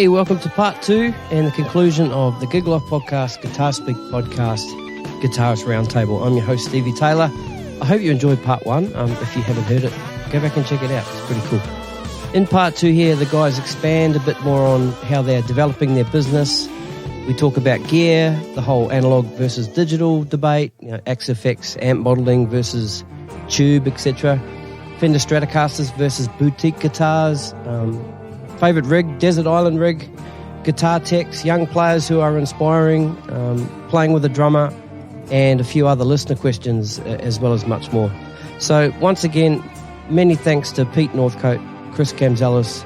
Hey, welcome to part 2 and the conclusion of the Gig Life podcast, Guitar Speak podcast, Guitarist Roundtable. I'm your host, Stevie Taylor. I hope you enjoyed part 1. If you haven't heard it, go back and check it out. It's pretty cool. In part 2 here, the guys expand a bit more on how they're developing their business. We talk about gear, the whole analog versus digital debate, axe effects, amp modeling versus tube, etc. Fender Stratocasters versus boutique guitars, favourite rig, desert island rig, guitar techs, young players who are inspiring, playing with a drummer, and a few other listener questions, as well as much more. So once again, many thanks to Pete Northcote, Chris Camzellis,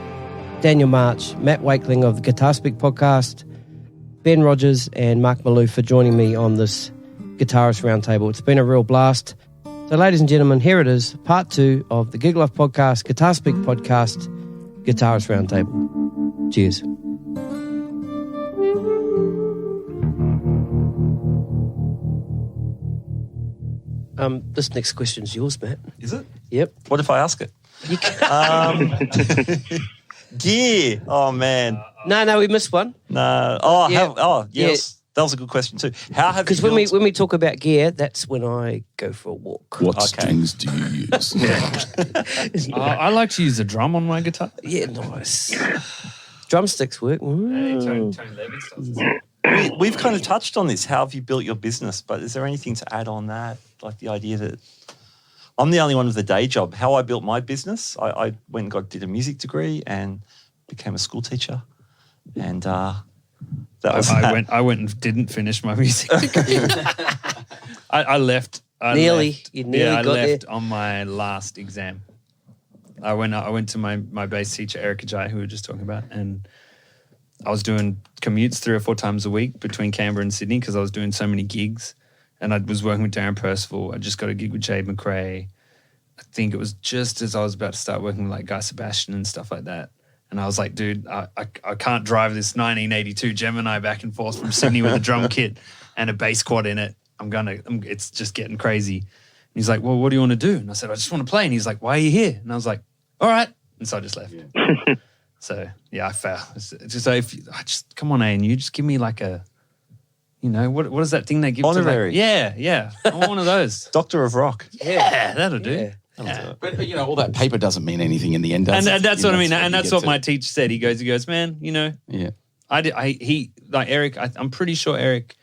Daniel March, Matt Wakeling of the Guitar Speak podcast, Ben Rogers and Mark Malou for joining me on this Guitarist Roundtable. It's been a real blast. So ladies and gentlemen, here it is, part 2 of the Gig Life podcast, Guitar Speak podcast, Guitarist Roundtable. Cheers. This next question is yours, Matt. Is it? Yep. What if I ask it? You can. Gear. Oh, man. No, we missed one. No. Yes. That was a good question too. How have Because when we talk about gear, that's when I go for a walk. What strings do you use? I like to use a drum on my guitar. Yeah, nice. Drumsticks work. We've kind of touched on this. How have you built your business? But is there anything to add on that? Like the idea that I'm the only one with a day job. How I built my business, I went and did a music degree and became a school teacher. And I went and didn't finish my music degree. I left. You nearly got left there. on my last exam. I went to my bass teacher, Erica Jai, who we were just talking about, and I was doing commutes 3 or 4 times a week between Canberra and Sydney because I was doing so many gigs. And I was working with Darren Percival. I just got a gig with Jade McRae. I think it was just as I was about to start working with like Guy Sebastian and stuff like that. And I was like, dude, I can't drive this 1982 Gemini back and forth from Sydney with a drum kit and a bass quad in it. It's just getting crazy. And he's like, well, what do you want to do? And I said, I just want to play. And he's like, why are you here? And I was like, all right. And so I just left. Yeah. So yeah, I fell. Come on, ANU, just give me like a, what is that thing they give honorary? To yeah. I want one of those. Doctor of Rock. Yeah, that'll do. Yeah. Yeah. But all that paper doesn't mean anything in the end, does it? And that's what I mean. And that's what my teacher said. He goes, man, Yeah. Eric, I'm pretty sure Eric,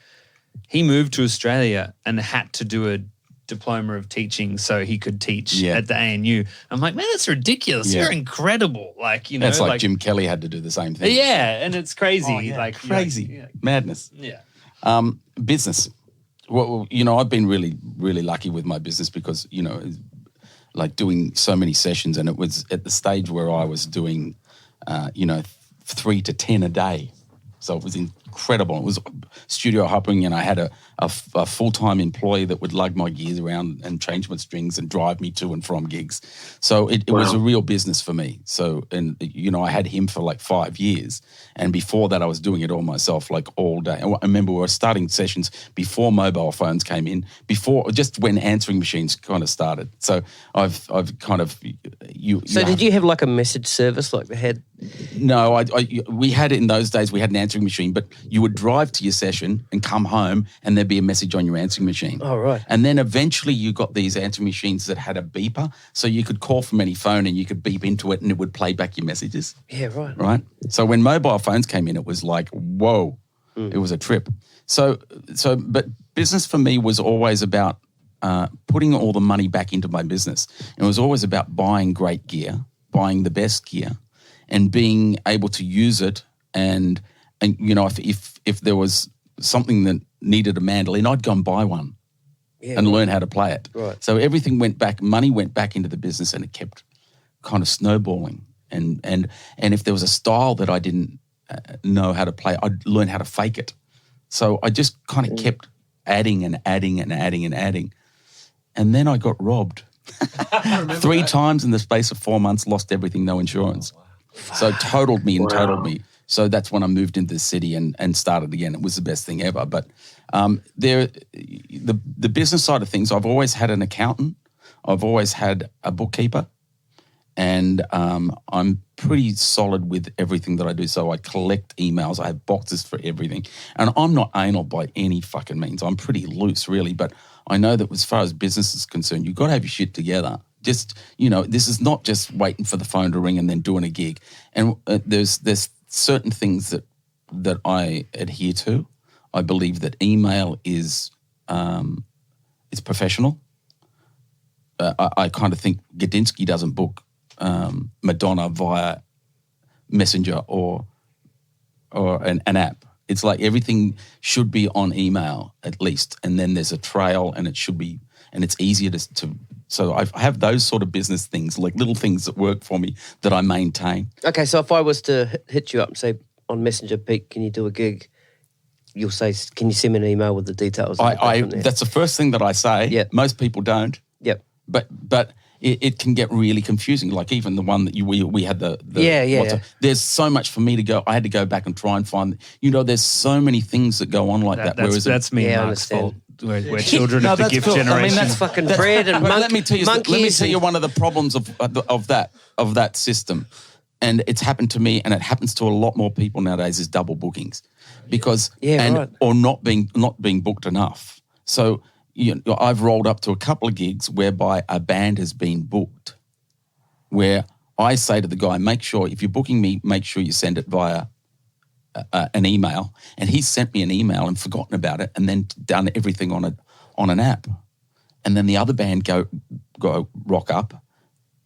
he moved to Australia and had to do a diploma of teaching so he could teach at the ANU. I'm like, man, that's ridiculous. Yeah. You're incredible. That's like Jim Kelly had to do the same thing. Yeah, and it's crazy. Oh, yeah. Crazy. Madness. Yeah. Business. Well, I've been really, really lucky with my business because, like doing so many sessions, and it was at the stage where I was doing, 3 to 10 a day. So it was incredible. It was studio hopping, and I had a full-time employee that would lug my gears around and change my strings and drive me to and from gigs. So it was a real business for me. So, and I had him for like 5 years. And before that, I was doing it all myself, like all day. I remember we were starting sessions before mobile phones came in, just when answering machines kind of started. So I've kind of... Did you have like a message service like they had? No, we had it in those days. We had an answering machine, but you would drive to your session and come home and there'd be a message on your answering machine. Oh, right. And then eventually you got these answering machines that had a beeper, so you could call from any phone and you could beep into it and it would play back your messages. Yeah, right. Right? So when mobile phones came in, it was like, whoa, It was a trip. But business for me was always about putting all the money back into my business. It was always about buying great gear, buying the best gear, and being able to use it. And if there was something that needed a mandolin, I'd go and buy one and learn how to play it. Right. So everything money went back into the business, and it kept kind of snowballing. And if there was a style that I didn't know how to play, I'd learn how to fake it. So I just kind of kept adding and adding and adding and adding. And then I got robbed 3 times in the space of 4 months, lost everything, no insurance. Oh, wow. So totaled me. So that's when I moved into the city and started again. It was the best thing ever. But the business side of things, I've always had an accountant. I've always had a bookkeeper. And I'm pretty solid with everything that I do. So I collect emails. I have boxes for everything. And I'm not anal by any fucking means. I'm pretty loose, really. But I know that as far as business is concerned, you've got to have your shit together. Just, this is not just waiting for the phone to ring and then doing a gig. And there's certain things that I adhere to. I believe that email is professional. I kind of think Gadinsky doesn't book Madonna via Messenger or an app. It's like everything should be on email at least, and then there's a trail, and it should be, and it's easier to. So I have those sort of business things, like little things that work for me that I maintain. Okay, so if I was to hit you up and say on Messenger, Pete, can you do a gig? You'll say, can you send me an email with the details? That's the first thing that I say. Yep. Most people don't. Yep. But it can get really confusing. Like even the one that we had the yeah. There's so much for me to go. I had to go back and try and find. There's so many things that go on like that. That's me and Mark's fault. We're children of the gift cool. generation. I mean, that's fucking bread and let me tell you one of the problems of that system, and it's happened to me, and it happens to a lot more people nowadays. Is double bookings, because or not being booked enough. So. I've rolled up to a couple of gigs whereby a band has been booked, where I say to the guy, make sure, if you're booking me, make sure you send it via an email. And he sent me an email and forgotten about it and then done everything on an app. And then the other band go rock up.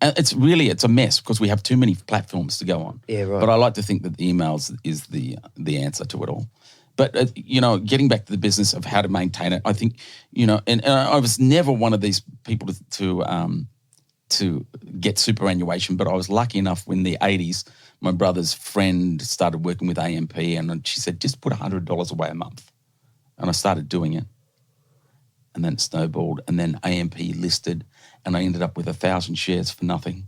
And it's a mess because we have too many platforms to go on. Yeah, right. But I like to think that the emails is the answer to it all. But, getting back to the business of how to maintain it, I think, and I was never one of these people to get superannuation, but I was lucky enough when the 80s, my brother's friend started working with AMP and she said, just put $100 away a month. And I started doing it. And then it snowballed. And then AMP listed and I ended up with 1,000 shares for nothing.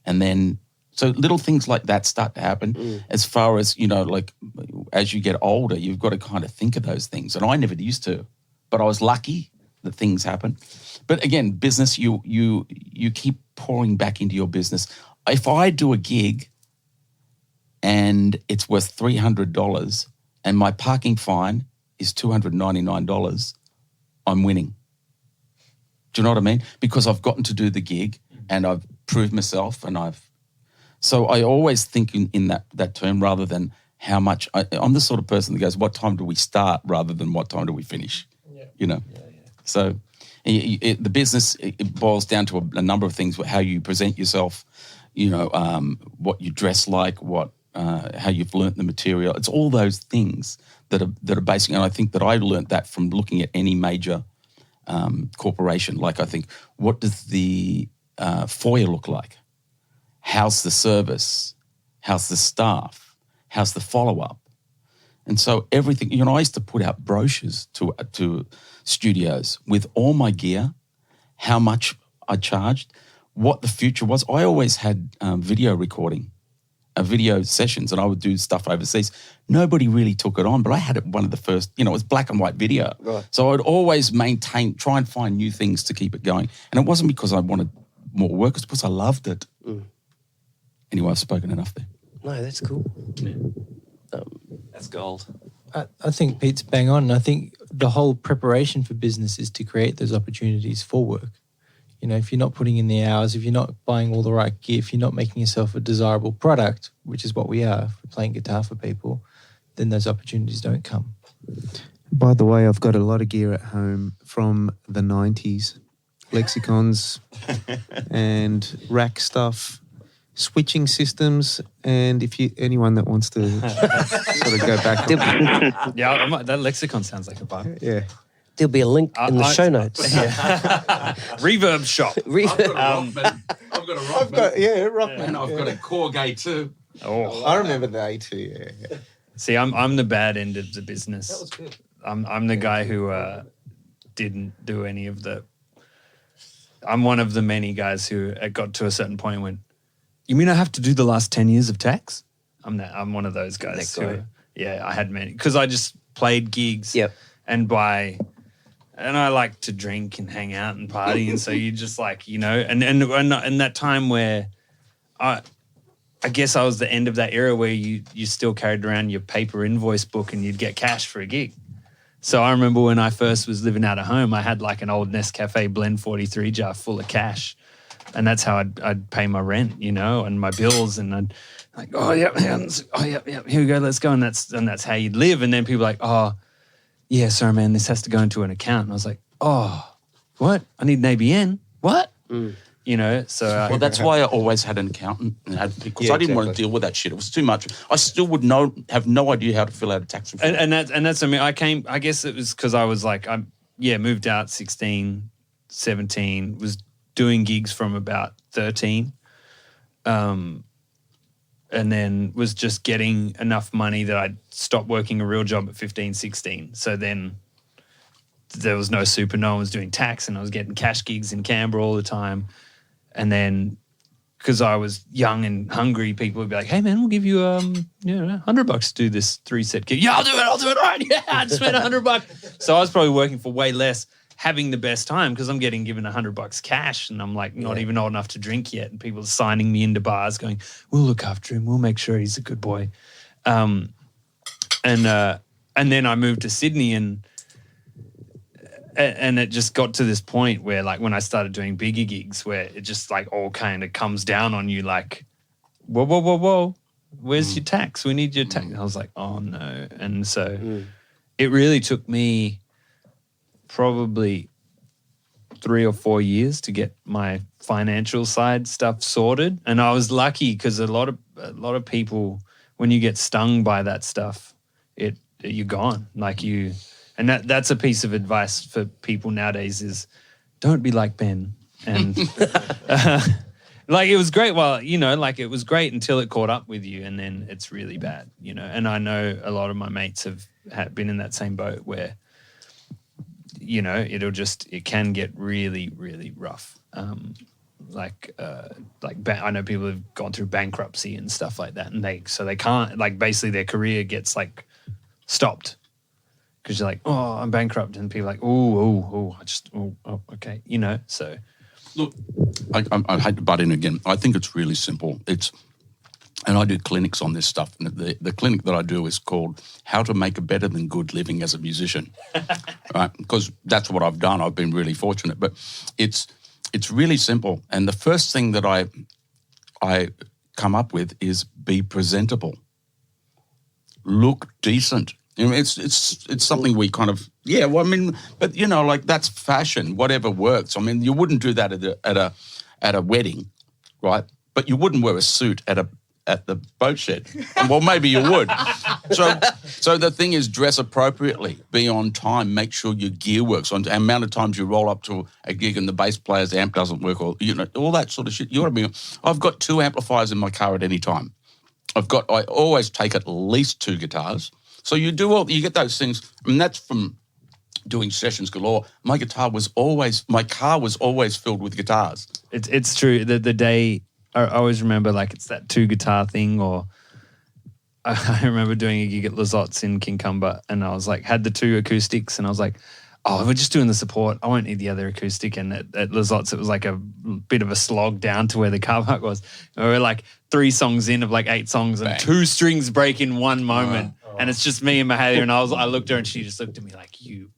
And then... So little things like that start to happen as far as, like as you get older, you've got to kind of think of those things. And I never used to, but I was lucky that things happen. But again, business, you keep pouring back into your business. If I do a gig and it's worth $300 and my parking fine is $299, I'm winning. Do you know what I mean? Because I've gotten to do the gig and I've proved myself and So I always think in that term rather than how much. I'm the sort of person that goes, what time do we start rather than what time do we finish? Yeah. So the business, it boils down to a number of things, how you present yourself, what you dress like, how you've learnt the material. It's all those things that are basic. And I think that I learnt that from looking at any major corporation. Like I think, what does the foyer look like? How's the service? How's the staff? How's the follow-up? And so everything, I used to put out brochures to studios with all my gear, how much I charged, what the future was. I always had video recording, video sessions, and I would do stuff overseas. Nobody really took it on, but I had it one of the first, it was black and white video. Right. So I'd always try and find new things to keep it going. And it wasn't because I wanted more work, it's because I loved it. Anyway, I've spoken enough there. No, that's cool. Yeah. That's gold. I think Pete's bang on. I think the whole preparation for business is to create those opportunities for work. If you're not putting in the hours, if you're not buying all the right gear, if you're not making yourself a desirable product, which is what we are, if we're playing guitar for people, then those opportunities don't come. By the way, I've got a lot of gear at home from the 90s. Lexicons and rack stuff. Switching systems, and anyone that wants to sort of go back. That lexicon sounds like a bar. Yeah. There'll be a link in the show notes. Reverb shop. I've got a Rockman. And I've got a Corgay too. Oh, I remember the A2. Yeah. See, I'm the bad end of the business. That was good. I'm the guy who didn't do any of the. I'm one of the many guys who got to a certain point and went, you mean I have to do the last 10 years of tax? I'm one of those guys who, I had many, because I just played gigs and I like to drink and hang out and party. And so you just and that time where I guess I was the end of that era where you still carried around your paper invoice book and you'd get cash for a gig. So I remember when I first was living out of home, I had like an old Nescafe Blend 43 jar full of cash. And that's how I'd pay my rent, and my bills. And I'd like, yeah, here we go, let's go. And that's how you'd live. And then people are like, oh, yeah, sorry, man, this has to go into an account. And I was like, oh, what? I need an ABN. What? So well, that's why I always had an accountant, because I didn't want to deal with that shit. It was too much. I still would have no idea how to fill out a tax return. And that's I mean, I guess it was because I was like, moved out 16, 17, was doing gigs from about 13, and then was just getting enough money that I'd stopped working a real job at 15, 16. So then there was no super, no one was doing tax, and I was getting cash gigs in Canberra all the time. And then, because I was young and hungry, people would be like, hey, man, we'll give you $100 to do this 3-set gig. Yeah, I'll do it, right? Yeah, I just spent $100. So I was probably working for way less, having the best time because I'm getting given $100 cash, and I'm like not even old enough to drink yet. And people are signing me into bars going, we'll look after him. We'll make sure he's a good boy. And then I moved to Sydney, and it just got to this point where, like, when I started doing bigger gigs, where it just like all kind of comes down on you, like, whoa, where's your tax? We need your tax. I was like, oh no. And so it really took me probably 3 or 4 years to get my financial side stuff sorted. And I was lucky because a lot of people, when you get stung by that stuff, you're gone. And that's a piece of advice for people nowadays is don't be like Ben. And it was great. Well, it was great until it caught up with you, and then it's really bad, And I know a lot of my mates have been in that same boat where, it can get really, really rough. I know people have gone through bankruptcy and stuff like that, and they can't, basically their career gets stopped. Because you're like, oh, I'm bankrupt. And people are like, okay, so. Look, I hate to butt in again. I think it's really simple. And I do clinics on this stuff. And the clinic that I do is called How to Make a Better Than Good Living as a Musician. Right? Because that's what I've done. I've been really fortunate. But it's really simple. And the first thing that I come up with is be presentable. Look decent. It's something we kind of, but that's fashion, whatever works. I mean, you wouldn't do that at a wedding, right? But you wouldn't wear a suit at the boat shed. Well, maybe you would. So the thing is, dress appropriately, be on time, make sure your gear works. On the amount of times you roll up to a gig and the bass player's amp doesn't work, or all that sort of shit. You ought to be. I've got 2 amplifiers in my car at any time. I always take at least 2 guitars. So you get those things, and that's from doing sessions galore. My car was always filled with guitars. It's true. The day, I always remember, it's that 2 guitar thing, or I remember doing a gig at Lizottes in Kincumber, and I was had the 2 acoustics, and I was like, oh, we're just doing the support. I won't need the other acoustic. And at Lizottes, it was a bit of a slog down to where the car park was. And we were 3 songs in of 8 songs, and bang. 2 strings break in one moment. And it's just me and Mahalia, and I looked at her, and she just looked at me like, you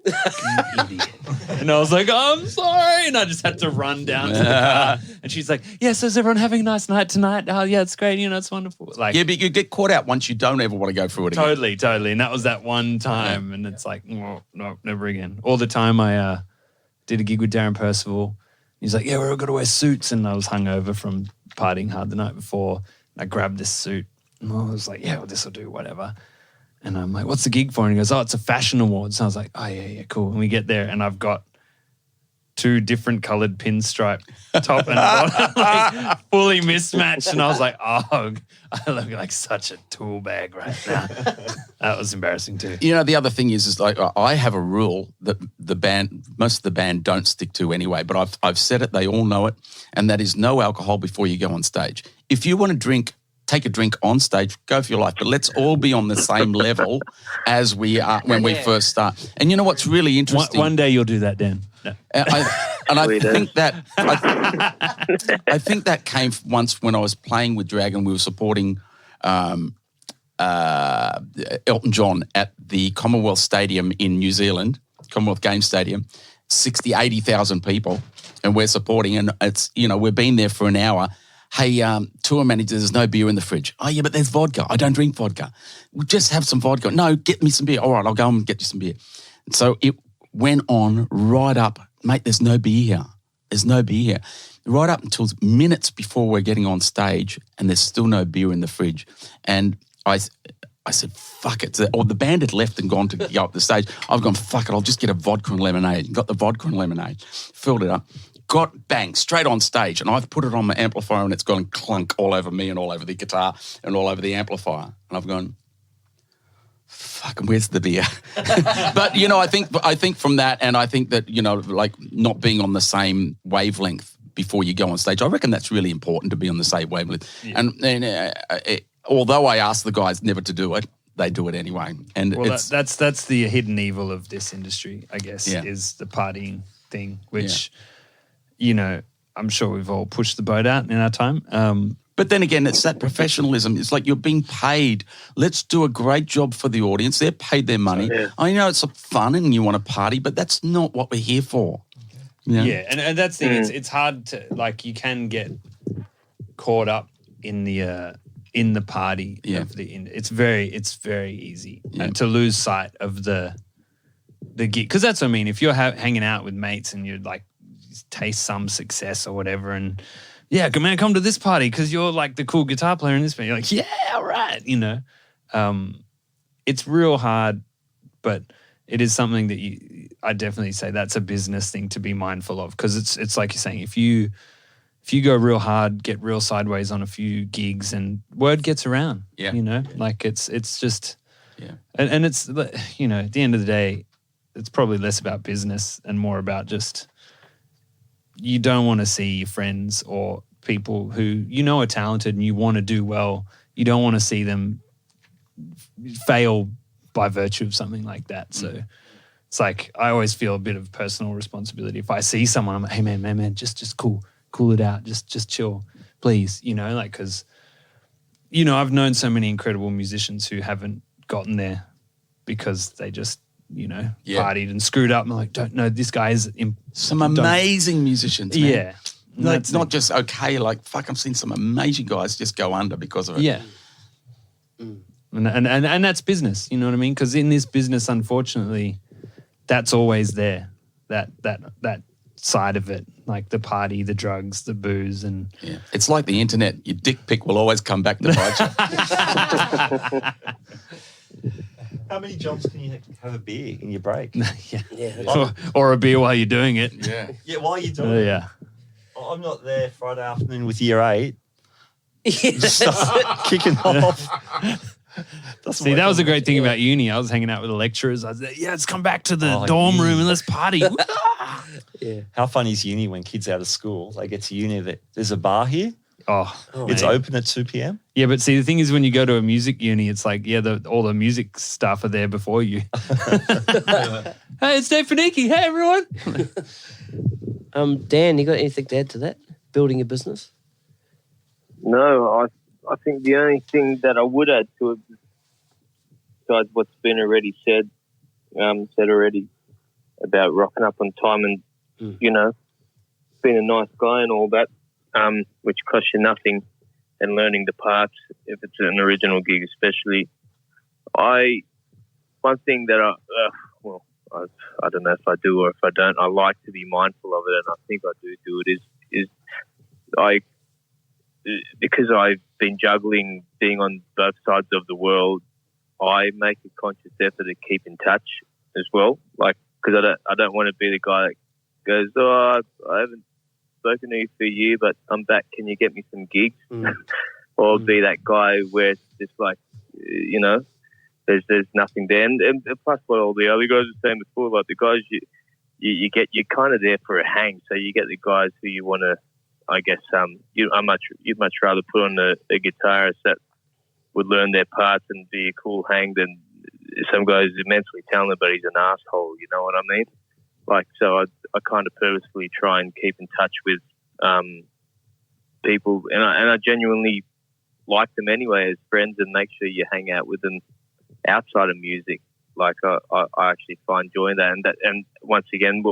idiot. And I was like, oh, I'm sorry. And I just had to run down to the car. And she's like, yeah, so is everyone having a nice night tonight? Oh, yeah, it's great. It's wonderful. Yeah, but you get caught out once you don't ever want to go through it again. Totally. And that was that one time. And it's no, never again. All the time I did a gig with Darren Percival. He's like, yeah, we're all going to wear suits. And I was hungover from partying hard the night before. And I grabbed this suit. And I was like, yeah, well, this will do, whatever. And I'm like, what's the gig for? And he goes, oh, it's a fashion awards. And I was like, oh, yeah, cool. And we get there, and I've got 2 different coloured pinstripe top and bottom, fully mismatched. And I was like, oh, I look like such a tool bag right now. That was embarrassing too. The other thing is I have a rule that most of the band don't stick to anyway, but I've said it, they all know it, and that is no alcohol before you go on stage. If you want to take a drink on stage, go for your life, but let's all be on the same level as we are when we first start. And you know what's really interesting? One day you'll do that, Dan. No. And I Sweet think that I think that came once when I was playing with Dragon. We were supporting Elton John at the Commonwealth Stadium in New Zealand, Commonwealth Games Stadium, 80,000 people, and we're supporting, and it's, you know, we've been there for an hour. Hey, tour manager, there's no beer in the fridge. Oh, yeah, but there's vodka. I don't drink vodka. We'll just have some vodka. No, get me some beer. All right, I'll go and get you some beer. And so it went on right up, mate, there's no beer here. There's no beer here. Right up until minutes before we're getting on stage, and there's still no beer in the fridge. And I said, fuck it. Or the band had left and gone to go up the stage. I've gone, fuck it, I'll just get a vodka and lemonade. Got the vodka and lemonade, filled it up, got bang, straight on stage. And I've put it on my amplifier and it's gone clunk all over me and all over the guitar and all over the amplifier. And I've gone, fuck, where's the beer? But, you know, I think from that, and I think that, you know, like not being on the same wavelength before you go on stage, I reckon that's really important to be on the same wavelength. Yeah. And although I ask the guys never to do it, they do it anyway. And well, that's the hidden evil of this industry, I guess, is the partying thing, which, you know, I'm sure we've all pushed the boat out in our time. But then again, it's that professionalism. It's like you're being paid. Let's do a great job for the audience. They're paid their money. Yeah. I know it's fun and you want to party, but that's not what we're here for. Yeah, and that's the thing. It's hard to, like, you can get caught up in the party of the it's very easy to lose sight of the gig, because that's what I mean. If you're hanging out with mates and you're like taste some success or whatever, and come to this party because you're like the cool guitar player in this band, you're like, yeah, all right, you know. It's real hard, but it is something that I definitely say that's a business thing to be mindful of, because it's like you're saying, if you go real hard, get real sideways on a few gigs, and word gets around, you know, like it's just, and it's, you know, at the end of the day, it's probably less about business and more about just, you don't want to see your friends or people who you know are talented and you want to do well, you don't want to see them fail by virtue of something like that. So it's like, I always feel a bit of personal responsibility. If I see someone, I'm like, hey man, just cool it out, just chill, please, you know, like, because, you know, I've known so many incredible musicians who haven't gotten there because they just, you know, partied and screwed up. And I'm like, don't know, this guy is some amazing musicians, man. Yeah. No, it's not just okay, like, fuck, I've seen some amazing guys just go under because of it. Yeah. And that's business, you know what I mean? Because in this business, unfortunately, that's always there, that side of it, like the party, the drugs, the booze, and it's like the internet. Your dick pic will always come back to bite you. How many jobs can you have a beer in your break? Or a beer while you're doing it. Yeah, while you're doing it. Yeah. I'm not there Friday afternoon with year 8. Start kicking off. See, that was a great thing about uni. I was hanging out with the lecturers. I was like, let's come back to the dorm room and let's party. How funny is uni when kids out of school, they get to uni, there's a bar here. It's open at 2 p.m. Yeah, but see, the thing is, when you go to a music uni, it's like, all the music staff are there before you. Hey, it's Dave Finiki. Hey, everyone. Dan, you got anything to add to that? Building a business? No, I think the only thing that I would add to it, besides what's been already said already about rocking up on time and, you know, being a nice guy and all that, which costs you nothing, and learning the parts, if it's an original gig especially. One thing that I don't know if I do or if I don't, I like to be mindful of it, and I think I do it, is because I've been juggling being on both sides of the world, I make a conscious effort to keep in touch as well. Like, because I don't want to be the guy that goes, I haven't spoken to you for a year, but I'm back. Can you get me some gigs? Or be that guy where it's just like, you know, there's nothing there. And plus what all the other guys were saying before, like the guys you're kind of there for a hang. So you get the guys who you want to, I guess, you'd much rather put on a guitarist that would learn their parts and be a cool hang than some guys immensely talented, but he's an asshole. You know what I mean? Like, so kind of purposefully try and keep in touch with people, and I genuinely like them anyway as friends, and make sure you hang out with them outside of music. Like I actually find joy in that, and once again,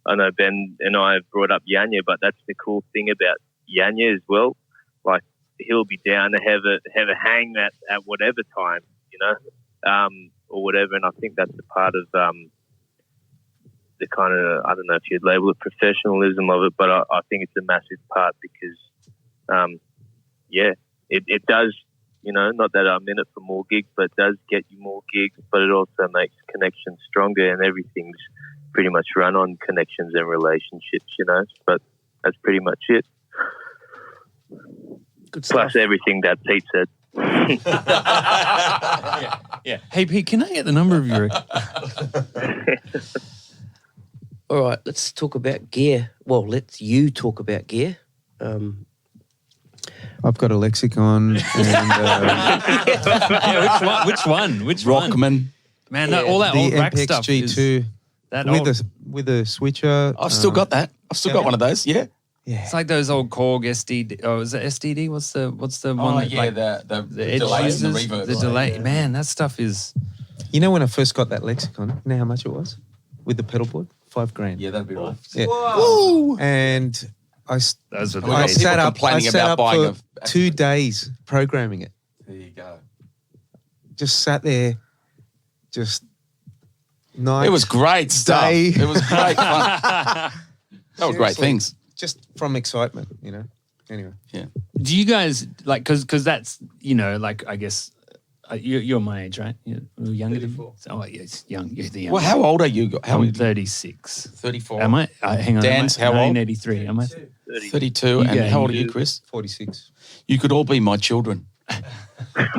I know Ben and I have brought up Yanya, but that's the cool thing about Yanya as well. Like he'll be down to have a hang at whatever time, you know, or whatever. And I think that's a part of the kind of, I don't know if you'd label it professionalism of it, but I think it's a massive part because, it does, you know, not that I'm in it for more gigs, but it does get you more gigs, but it also makes connections stronger, and everything's pretty much run on connections and relationships, you know, but that's pretty much it. Good stuff. Plus everything that Pete said. Yeah. Hey, Pete, can I get the number of your... All right, let's talk about gear. Well, you talk about gear. I've got a lexicon and Yeah, which one? Rockman. Man, Yeah. all that the old rack MPX stuff G2 that with old, with a switcher. I've still got that. I've still got one of those. Yeah. Yeah. it's like those old Korg STD. Oh, is it STD? What's the one? That, like, the the edge delay and the users, reverb. the delay. Man, that stuff is. You know when I first got that lexicon, you know how much it was with the pedal board? $5,000. Yeah, that'd be right. Yeah. Woo! And Those are the We got I people sat up complaining about buying for a- 2 days programming it. There you go. Just sat there, just night. It was great stuff. Day. It was great fun. They were great Seriously. things. Just from excitement, you know. Anyway. Yeah. Do you guys like because that's, you know, like I guess you're my age, right? You're a little younger than me. Oh, yes, young. You're the young. Well, how old are you? How I'm old? 36. 34. Am I? Hang on. Dan's how old? 1983. Am I? 32. And Yeah, how old are you- you, Chris? 46. You could all be my children.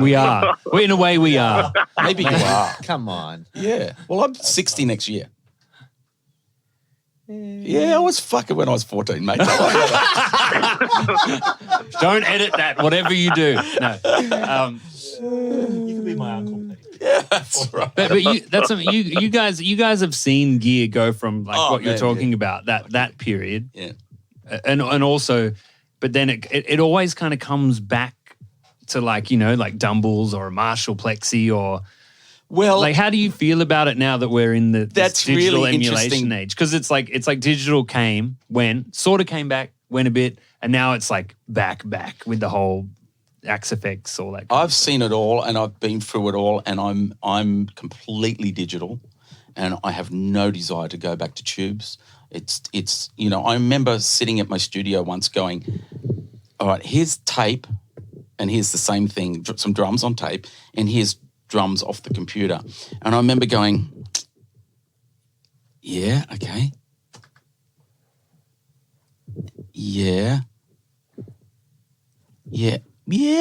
We are. Well, in a way, we are. Maybe you are. Come on. Yeah. Well, I'm 60 next year. Yeah, I was fucking when I was 14, mate. Don't edit that. Whatever you do. No. You could be my uncle, Pete. Yeah, that's right. But you guys have seen gear go from like Oh, what you're man, talking about that period, Yeah. and also, but then it always kind of comes back to like, you know, like Dumbles or a Marshall Plexi or Well, like, how do you feel about it now that we're in this That's digital really emulation interesting. age? Because it's like digital sort of came back, went a bit, and now it's like back with the whole Axe effects, all that. I've seen it all and I've been through it all, and I'm completely digital, and I have no desire to go back to tubes. It's you know, I remember sitting at my studio once going, all right, here's tape, and here's the same thing, some drums on tape, and here's drums off the computer. And I remember going, yeah, okay. Yeah,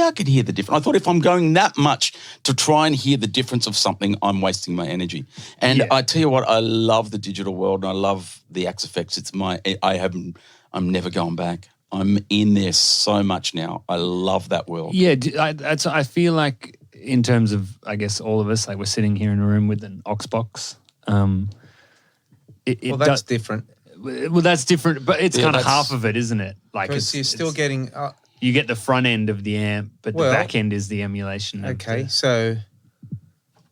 I could hear the difference. I thought if I'm going that much to try and hear the difference of something, I'm wasting my energy. And Yeah. I tell you what, I love the digital world and I love the Axe effects. I'm never going back. I'm in there so much now. I love that world. Yeah, I feel like in terms of, I guess, all of us, like we're sitting here in a room with an aux box. Well, that's different. Well, that's different, but it's Yeah, kind of that's- half of it, isn't it? Like Because you're still getting... you get the front end of the amp, but Well, the back end is the emulation. of okay, the- so...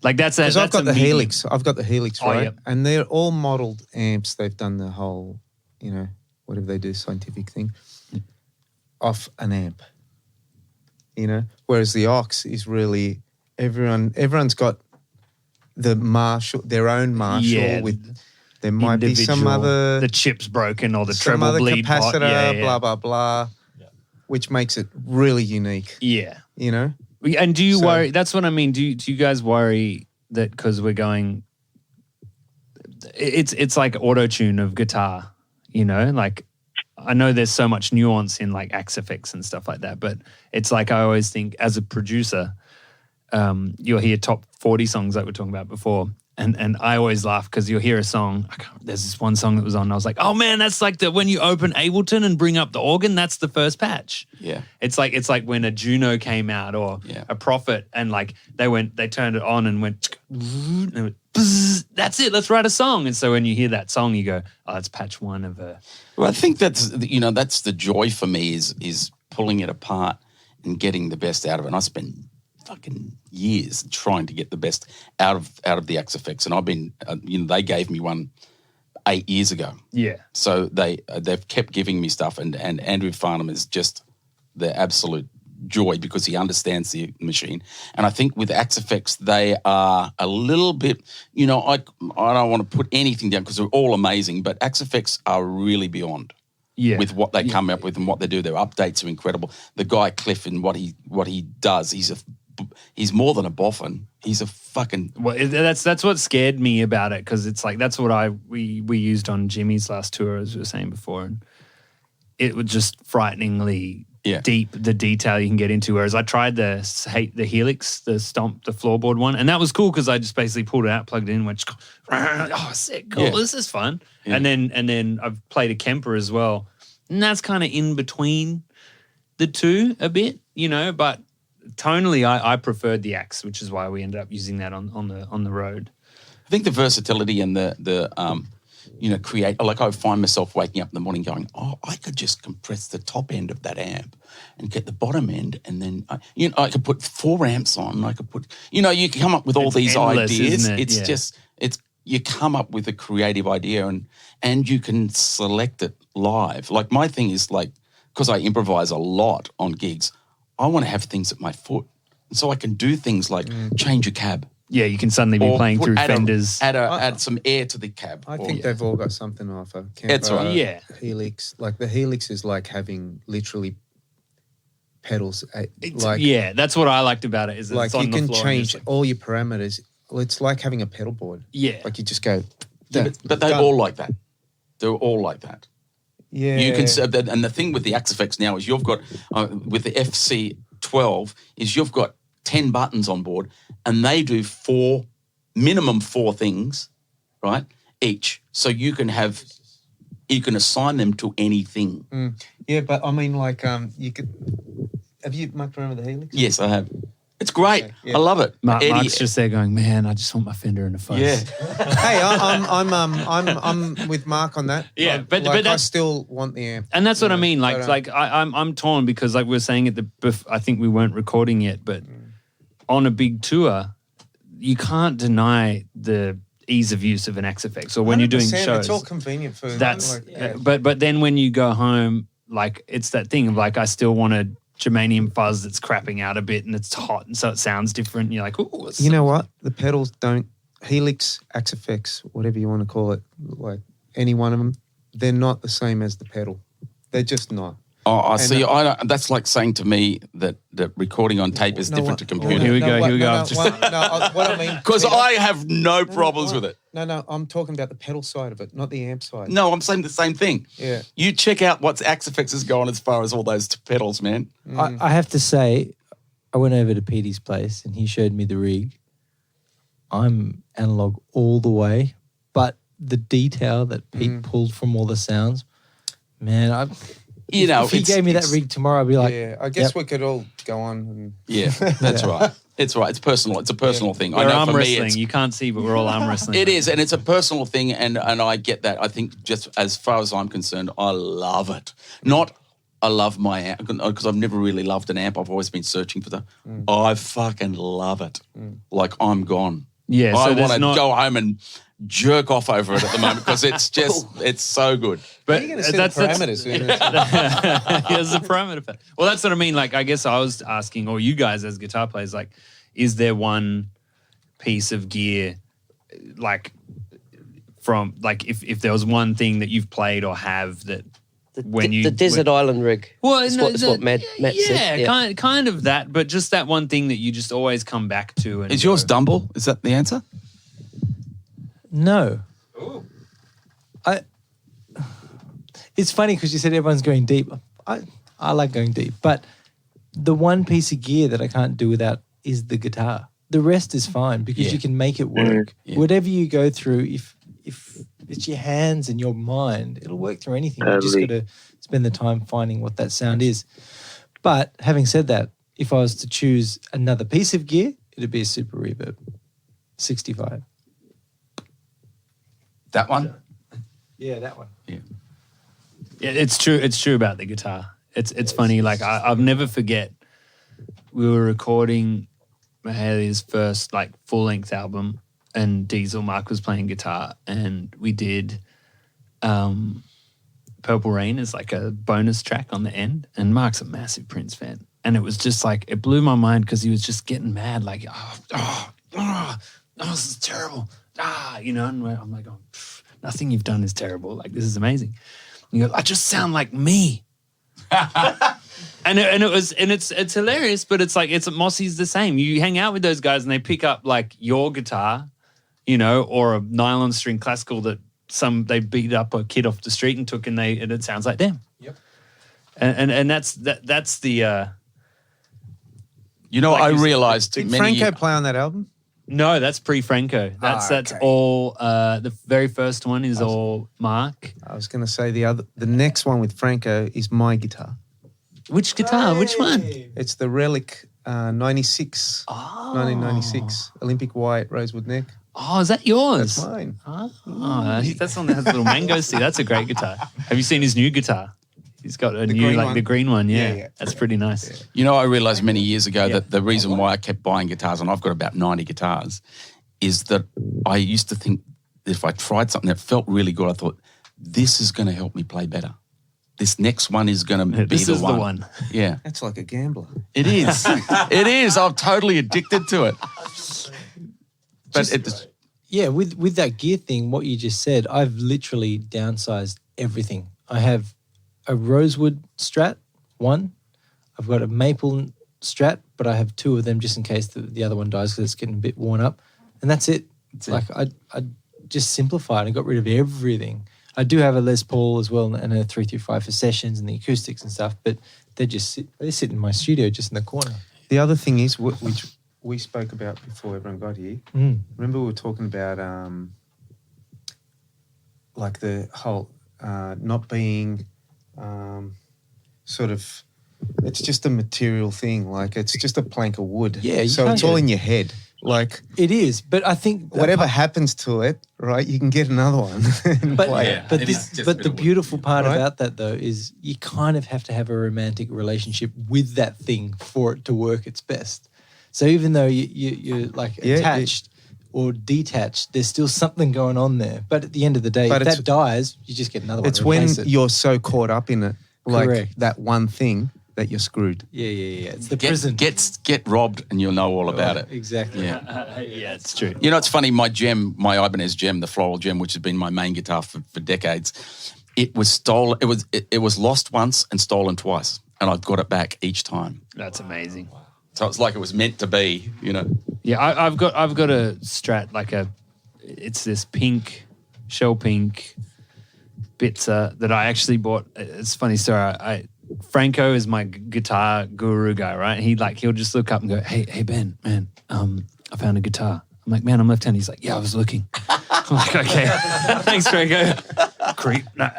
like that's a. Because I've got the medium. Helix. I've got the Helix, Oh, right? yep. And they're all modelled amps. They've done the whole, you know, whatever they do, scientific thing, off an amp. You know? Whereas the aux is really... Everyone's got the Marshall, their own Marshall Yeah, with... There might be some individual- other... the chip's broken or the some treble other bleed capacitor, pot. Yeah, blah, blah, blah, which makes it really unique, yeah. you know? And do you So- worry? That's what I mean. Do you guys worry that because we're going? It's like auto tune of guitar, you know. Like I know there's so much nuance in like Axe effects and stuff like that, but it's like I always think as a producer, you'll hear top 40 songs like we were talking about before. And I always laugh because you'll hear a song. There's this one song that was on. And I was like, oh man, that's like when you open Ableton and bring up the organ. That's the first patch. Yeah. It's like when a Juno came out or Yeah. a Prophet, and like they turned it on and went, and it went, bzz, that's it. Let's write a song. And so when you hear that song, you go, oh, it's patch one of a. Well, I think that's the joy for me is pulling it apart and getting the best out of it. And I spend fucking years trying to get the best out of the Axe effects. And I've been, they gave me one 8 years ago. Yeah. So they've kept giving me stuff, and Andrew Farnham is just the absolute joy because he understands the machine. And I think with Axe effects, they are a little bit, I don't want to put anything down because they're all amazing, but Axe effects are really beyond. Yeah. With what they come up with and what they do. Their updates are incredible. The guy Cliff and what he does, he's more than a boffin. He's a fucking. Well, that's what scared me about it, because it's like that's what we used on Jimmy's last tour, as we were saying before, and it was just frighteningly deep, the detail you can get into. Whereas I tried the Helix, the Stomp, the floorboard one, and that was cool because I just basically pulled it out, plugged it in, went, oh, sick, cool, this is fun. Yeah. And then I've played a Kemper as well, and that's kind of in between the two a bit, but tonally I preferred the Axe, which is why we ended up using that on the road. I think the versatility and the create, like I find myself waking up in the morning going, oh, I could just compress the top end of that amp and get the bottom end, and then I could put 4 amps on. I could put, you come up with all these endless, ideas. isn't it? It's you come up with a creative idea and you can select it live. Like my thing is because I improvise a lot on gigs, I want to have things at my foot, so I can do things like change a cab. Yeah, you can suddenly be playing through Fenders. Add some air to the cab. I think they've all got something to offer. That's right. Yeah. Helix. Like the Helix is like having literally pedals. That's what I liked about it. Is that it's on you the can floor change all your parameters. Well, it's like having a pedal board. Yeah. Like you just go. But they're all like that. They're all like that. Yeah. You can, and the thing with the Axe effects now is you've got with the FC12 is you've got 10 buttons on board, and they do minimum four things, right? Each, so you can assign them to anything. Yeah, but I mean, you could. Have you mucked around with the Helix? Yes, I have. It's great. Okay, yeah. I love it. Mark's just there going, man, I just want my Fender in a face. Yeah. Hey, I'm with Mark on that. Yeah, but I still want the amp, and that's what I mean. I'm torn because like we were saying I think we weren't recording yet, but on a big tour, you can't deny the ease of use of an Axe effects, or when you're doing shows, it's all convenient for that's. But then when you go home, like it's that thing of like I still want a germanium fuzz that's crapping out a bit and it's hot and so it sounds different. And you're like, oh, you know what? The pedals don't Helix, Axe effects, whatever you want to call it, like any one of them, they're not the same as the pedal. They're just not. Oh, I see. That's like saying to me that recording on tape is different to computer. Here we go. What I mean, because I have no problems with it. No, I'm talking about the pedal side of it, not the amp side. No, I'm saying the same thing. Yeah. You check out what's Axe effects has gone as far as all those pedals, man. I have to say, I went over to Petey's place and he showed me the rig. I'm analog all the way, but the detail that Pete pulled from all the sounds, man, if he gave me that rig tomorrow, I'd be like, yeah, I guess we could all go on. Yeah, that's right. It's right. It's personal. It's a personal thing. We're I know arm for wrestling. me, You can't see, but we're all arm wrestling. it is, and it's a personal thing, and I get that. I think just as far as I'm concerned, I love it. I love my amp because I've never really loved an amp. I've always been searching for the. I fucking love it. Like I'm gone. Yeah, I want to go home and jerk off over it at the moment because it's just it's so good. But you're going to see the parameters. Here's the parameter. Well, that's what I mean. Like, I guess I was asking, or you guys as guitar players, like, is there one piece of gear, like, from like if there was one thing that you've played or have that the desert island rig. Well, it's what Matt said. Yeah, kind of that, but just that one thing that you just always come back to. And is yours Dumble? Is that the answer? No. Ooh. It's funny because you said everyone's going deep. I like going deep, but the one piece of gear that I can't do without is the guitar. The rest is fine because you can make it work. Yeah. Whatever you go through, if it's your hands and your mind, it'll work through anything. You just got to spend the time finding what that sound is. But having said that, if I was to choose another piece of gear, it'd be a Super Reverb 65. That one? Yeah, that one. Yeah. Yeah, it's true. It's true about the guitar. It's funny. Like I'll never forget. We were recording Mahalia's first like full length album, and Diesel Mark was playing guitar, and we did Purple Rain as like a bonus track on the end. And Mark's a massive Prince fan, and it was just like it blew my mind because he was just getting mad, like this is terrible, you know. And I'm like, nothing you've done is terrible. Like this is amazing. And he goes, I just sound like me. and it's hilarious, but it's like Mossy's the same. You hang out with those guys and they pick up like your guitar, you know, or a nylon string classical that they beat up a kid off the street and took, and it sounds like them. Yep. And that's the. You know, like I you said, realized Did many Franco years- play on that album? No, that's pre-Franco. That's okay. all. The very first one is all Mark. I was going to say the next one with Franco is my guitar. Which guitar? Which one? It's the Relic 96, 1996, Olympic white, rosewood neck. Oh, is that yours? That's mine. Oh, that's one that has a little mango seat. That's a great guitar. Have you seen his new guitar? He's got a new, green like one? the green one. Yeah, Yeah. That's pretty nice. Yeah. You know, I realized many years ago that the reason why I kept buying guitars, and I've got about 90 guitars, is that I used to think that if I tried something that felt really good, I thought, this is going to help me play better. This next one is going to be This the is one. the one. Yeah, That's like a gambler. it is. It is. I'm totally addicted to it. But it's... Yeah, with that gear thing, what you just said, I've literally downsized everything. I have a rosewood Strat, one. I've got a maple Strat, but I have two of them just in case the other one dies because it's getting a bit worn up. And that's it. Like I just simplified and got rid of everything. I do have a Les Paul as well and a 335 for sessions and the acoustics and stuff, but they sit in my studio just in the corner. The other thing is, which we spoke about before everyone got here. Remember we were talking about like the whole not being sort of, it's just a material thing. Like it's just a plank of wood. Yeah, so it's all in your head. Like It is, but I think whatever happens to it, right? You can get another one. and But play Yeah. it. but it is just a but bit the of wood. beautiful part Right? about that though is you kind of have to have a romantic relationship with that thing for it to work its best. So even though you're like Yeah, attached or detached, there's still something going on there. But at the end of the day, But if it's- that dies, you just get another one. It's to when replace it. you're so caught up in it, like Correct. that one thing, that you're screwed. Yeah. It's the prison. Get robbed and you'll know all about it. Exactly. Yeah. Yeah, it's true. You know, it's funny, my Ibanez gem, the floral gem, which has been my main guitar for decades, it was stolen. It was lost once and stolen twice, and I've got it back each time. That's amazing. So it's like it was meant to be, you know. Yeah, I've got a Strat, like it's this pink, shell pink Bitzer that I actually bought. It's a funny story. Franco is my guitar guru guy, right? He'll just look up and go, hey Ben, man, I found a guitar. I'm like, man, I'm left-handed. He's like, yeah, I was looking. I'm like, okay, thanks, Franco. Creep. No,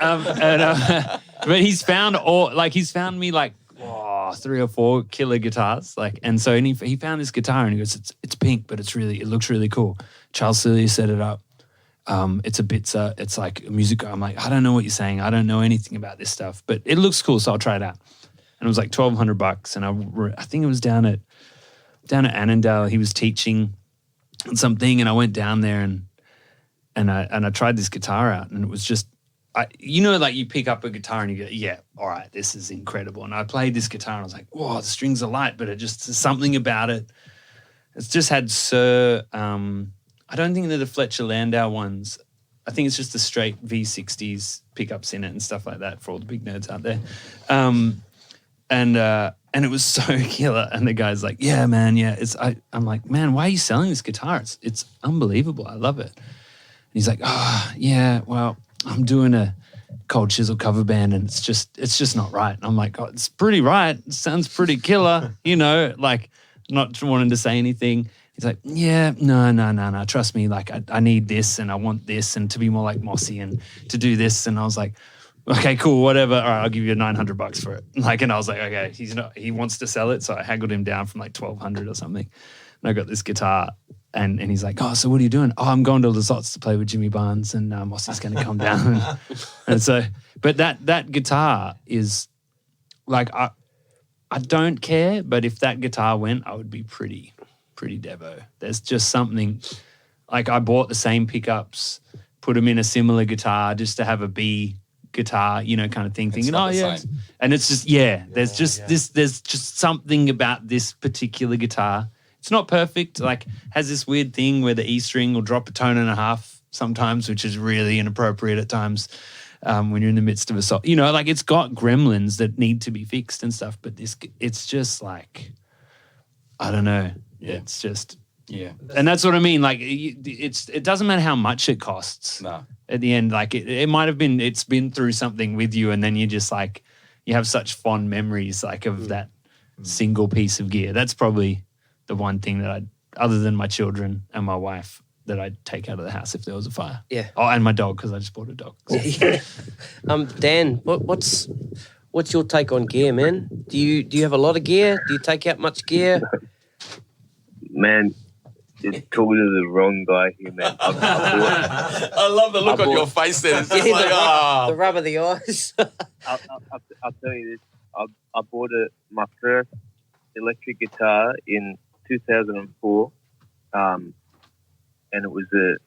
but he's found me like 3 or 4 killer guitars, and so he found this guitar and he goes, it's pink, but it looks really cool. Charles Celia set it up. It's a Bitzer. It's like a music. I'm like, I don't know what you're saying. I don't know anything about this stuff, but it looks cool, so I'll try it out. And it was like $1,200, and I think it was down at Annandale. He was teaching something, and I went down there and I tried this guitar out, and it was just, like you pick up a guitar and you go, yeah, all right, this is incredible. And I played this guitar and I was like, whoa, the strings are light, but there's something about it. It's just had I don't think they're the Fletcher Landau ones. I think it's just the straight V60s pickups in it and stuff like that for all the big nerds out there. And it was so killer. And the guy's like, yeah, man, yeah. I'm like, man, why are you selling this guitar? It's unbelievable. I love it. And he's like, oh, yeah, well, I'm doing a Cold Chisel cover band and it's just not right. And I'm like, oh, it's pretty right. It sounds pretty killer, not wanting to say anything. He's like, yeah, no. Trust me, I need this and I want this and to be more like Mossy and to do this. And I was like, okay, cool, whatever. All right, I'll give you $900 for it. And I was like, okay, he wants to sell it. So I haggled him down from $1,200 or something. And I got this guitar And he's like, oh, so what are you doing? Oh, I'm going to Lizottes to play with Jimmy Barnes and Mossy's going to come down. And so, but that guitar is like, I don't care, but if that guitar went, I would be pretty devo. There's just something, like I bought the same pickups, put them in a similar guitar just to have a B guitar, kind of thing. It's Thinking, not oh the yeah. same. And it's just, there's just something about this particular guitar. It's not perfect, like has this weird thing where the E string will drop a tone and a half sometimes, which is really inappropriate at times when you're in the midst of a song. Like it's got gremlins that need to be fixed and stuff, but it's just like, I don't know. Yeah. It's just, Yeah. and that's what I mean. Like it doesn't matter how much it costs. No. At the end, like it might have been, it's been through something with you, and then you just like, you have such fond memories like of that single piece of gear. That's probably the one thing that other than my children and my wife, that I'd take out of the house if there was a fire. Yeah. Oh, and my dog, because I just bought a dog. So. Dan, what's your take on gear, man? Do you have a lot of gear? Do you take out much gear? Man, you're talking to the wrong guy here, man. I love the look on your face there. It's just like, The rub of the eyes. I'll tell you this. I bought my first electric guitar in 2004, and it was a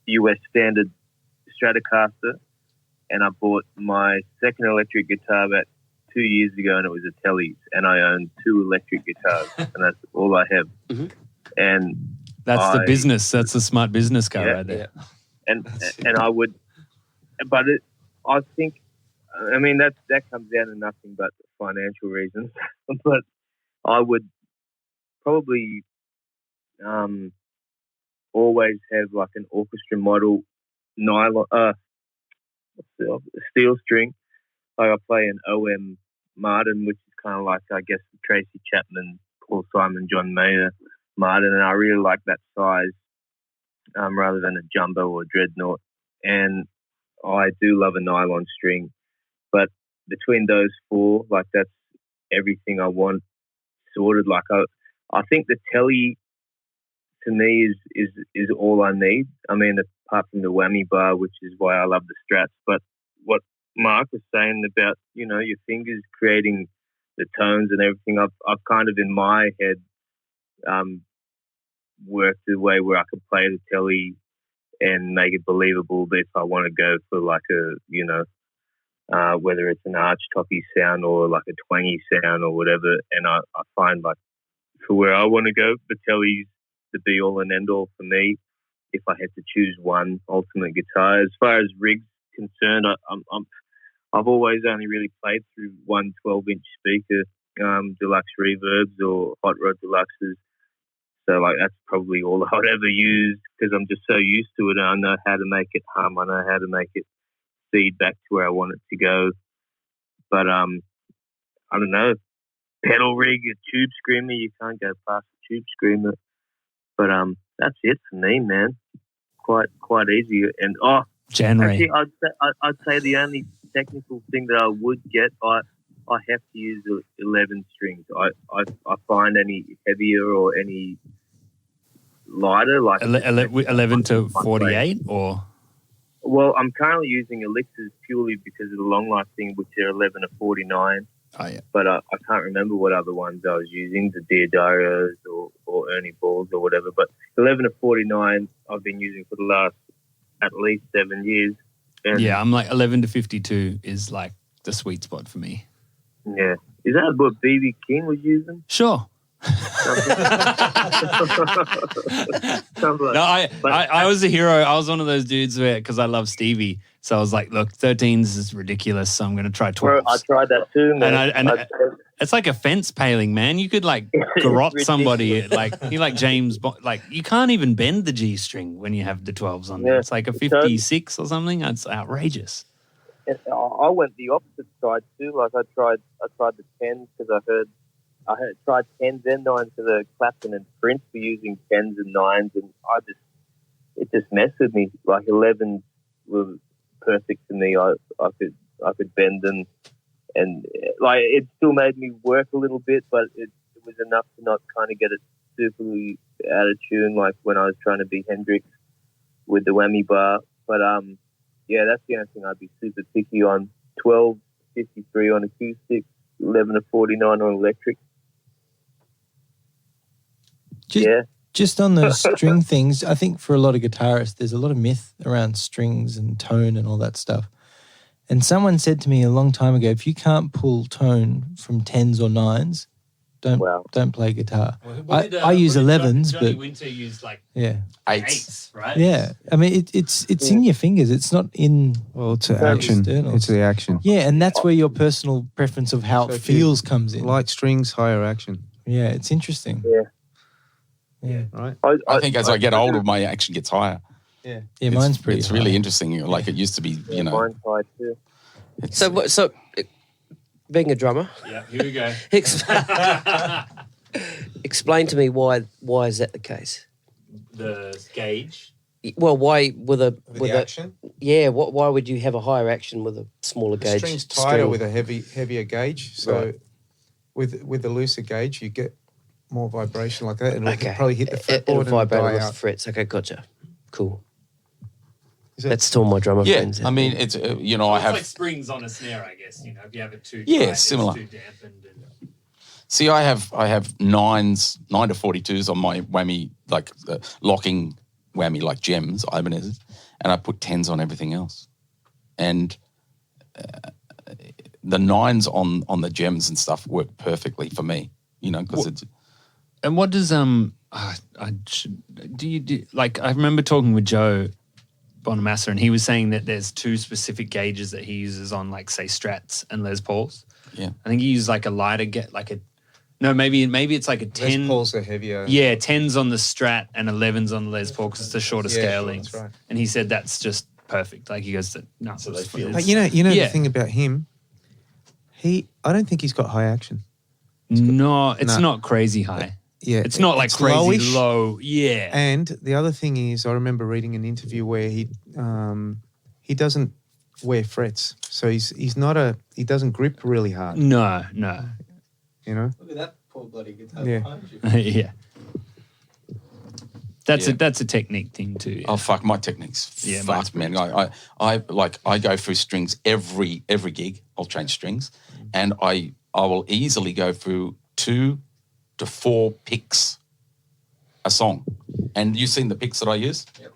US standard Stratocaster, and I bought my second electric guitar about 2 years ago, and it was a Tele, and I own 2 electric guitars, and that's all I have. Mm-hmm. And That's the business. That's the smart business guy right there. And I would, but I think, I mean, that comes down to nothing but financial reasons. But I would probably always have like an orchestra model nylon, steel string. Like I play an OM Martin, which is kind of like, I guess, Tracy Chapman, Paul Simon, John Mayer Martin, and I really like that size rather than a jumbo or dreadnought. And I do love a nylon string, but between those 4, like that's everything I want sorted. Like I think the Tele to me is all I need. I mean, apart from the whammy bar, which is why I love the Strats. But what Mark was saying about, your fingers creating the tones and everything, I've kind of in my head worked a way where I could play the Tele and make it believable if I want to go for like a, whether it's an arch toppy sound or like a twangy sound or whatever. And I find like for where I want to go, the Tele's the be all and end all for me. If I had to choose one ultimate guitar, as far as rigs concerned, I've always only really played through one 12-inch speaker, deluxe reverbs or hot rod deluxes. So like that's probably all I would ever use because I'm just so used to it. And I know how to make it hum. I know how to make it feed back to where I want it to go. But I don't know, pedal rig, a tube screamer, you can't go past a tube screamer. But that's it for me, man. Quite easy. And January. actually, I'd say the only technical thing that I would get, I have to use 11 strings. I find any heavier or any lighter, like 11 to 48, or well, I'm currently using Elixirs purely because of the long life thing, which are 11 to 49. oh yeah, But I can't remember what other ones I was using, the Diodarios or Ernie Balls or whatever. But 11 to 49 I've been using for the last at least 7 years. And yeah. I'm like 11 to 52 is like the sweet spot for me. yeah. Is that what B.B. King was using? Sure. No, I was a hero. I was one of those dudes where, because I love Stevie, so I was like, look, 13s is ridiculous, so I'm going to try 12s. Bro, I tried that too, man. And it's like a fence paling, man. You could like garrote somebody, like you like James, like you can't even bend the G string when you have the 12s on there. Yeah. It's like a 56 or something. It's outrageous. I went the opposite side too. Like I tried the 10s because I had tried 10s and 9s for the Clapton and Prince for using 10s and 9s, and it just messed with me. Like 11s were perfect for me. I could bend them, and like it still made me work a little bit, but it was enough to not kind of get it out of tune, like when I was trying to be Hendrix with the whammy bar. But yeah, that's the only thing I'd be super picky on. 1253 on acoustic, 11 to 49 on electric. Just on those string things, I think for a lot of guitarists, there's a lot of myth around strings and tone and all that stuff. And someone said to me a long time ago, if you can't pull tone from 10s or 9s, don't play guitar. I use 11s, Johnny but Winter used like Eights. right? yeah, I mean it's in your fingers. It's not in. Well, it's the action. externals. It's the action. Yeah, and that's where your personal preference of how So it if you feels comes in. Light strings, higher action. Yeah, it's interesting. Yeah, Right. I think as I get older, my action gets higher. yeah. Mine's pretty. It's high. really interesting. Like it used to be, you know. Mine's high too. it's- So being a drummer, Yeah, here we go. explain to me why is that the case? The gauge. Well, why with a action? why would you have a higher action with a smaller The gauge? string's tighter string? with a heavier gauge. So Right. with the looser gauge, you get more vibration like that, and it'll Okay. probably hit the It'll fretboard and vibrate die with the out. frets. Okay, gotcha. Cool. Is that- That's to all my drummer Yeah, friends. I mean, it's you know, I It's like have. springs on a snare, I guess. You know, if you have it too Yeah, tight, similar. it's too dampened. And, See, I have 9 to 42s on my whammy, like locking whammy, like gems, Ibanez's, and I put 10s on everything else. And the 9s on the gems and stuff work perfectly for me, you know, because it's. and what does do you do? Like I remember talking with Joe Bonamassa, and he was saying that there's two specific gauges that he uses on, like, say, Strats and Les Pauls. Yeah. I think he uses like a lighter maybe it's like a 10. Les Pauls are heavier. Yeah, 10s on the Strat and 11s on the Les Paul because it's a shorter Yeah, scale sure, length. that's right. And he said that's just perfect. Like he goes, no, so they feel. But you know Yeah. the thing about him, I don't think he's got high action. No, it's No. not crazy high. Yeah, It's not like it's crazy lowish. low. Yeah. And the other thing is, I remember reading an interview where he doesn't wear frets, so he doesn't grip really hard. No. You know, Look at that poor bloody guitar Yeah. behind you. Yeah. That's Yeah. that's a technique thing too. Yeah. Oh fuck, my technique's Yeah, mine's fucked, man. I go through strings every gig. I'll change strings, and I will easily go through 2 to 4 picks a song. And you've seen the picks that I use? Yep.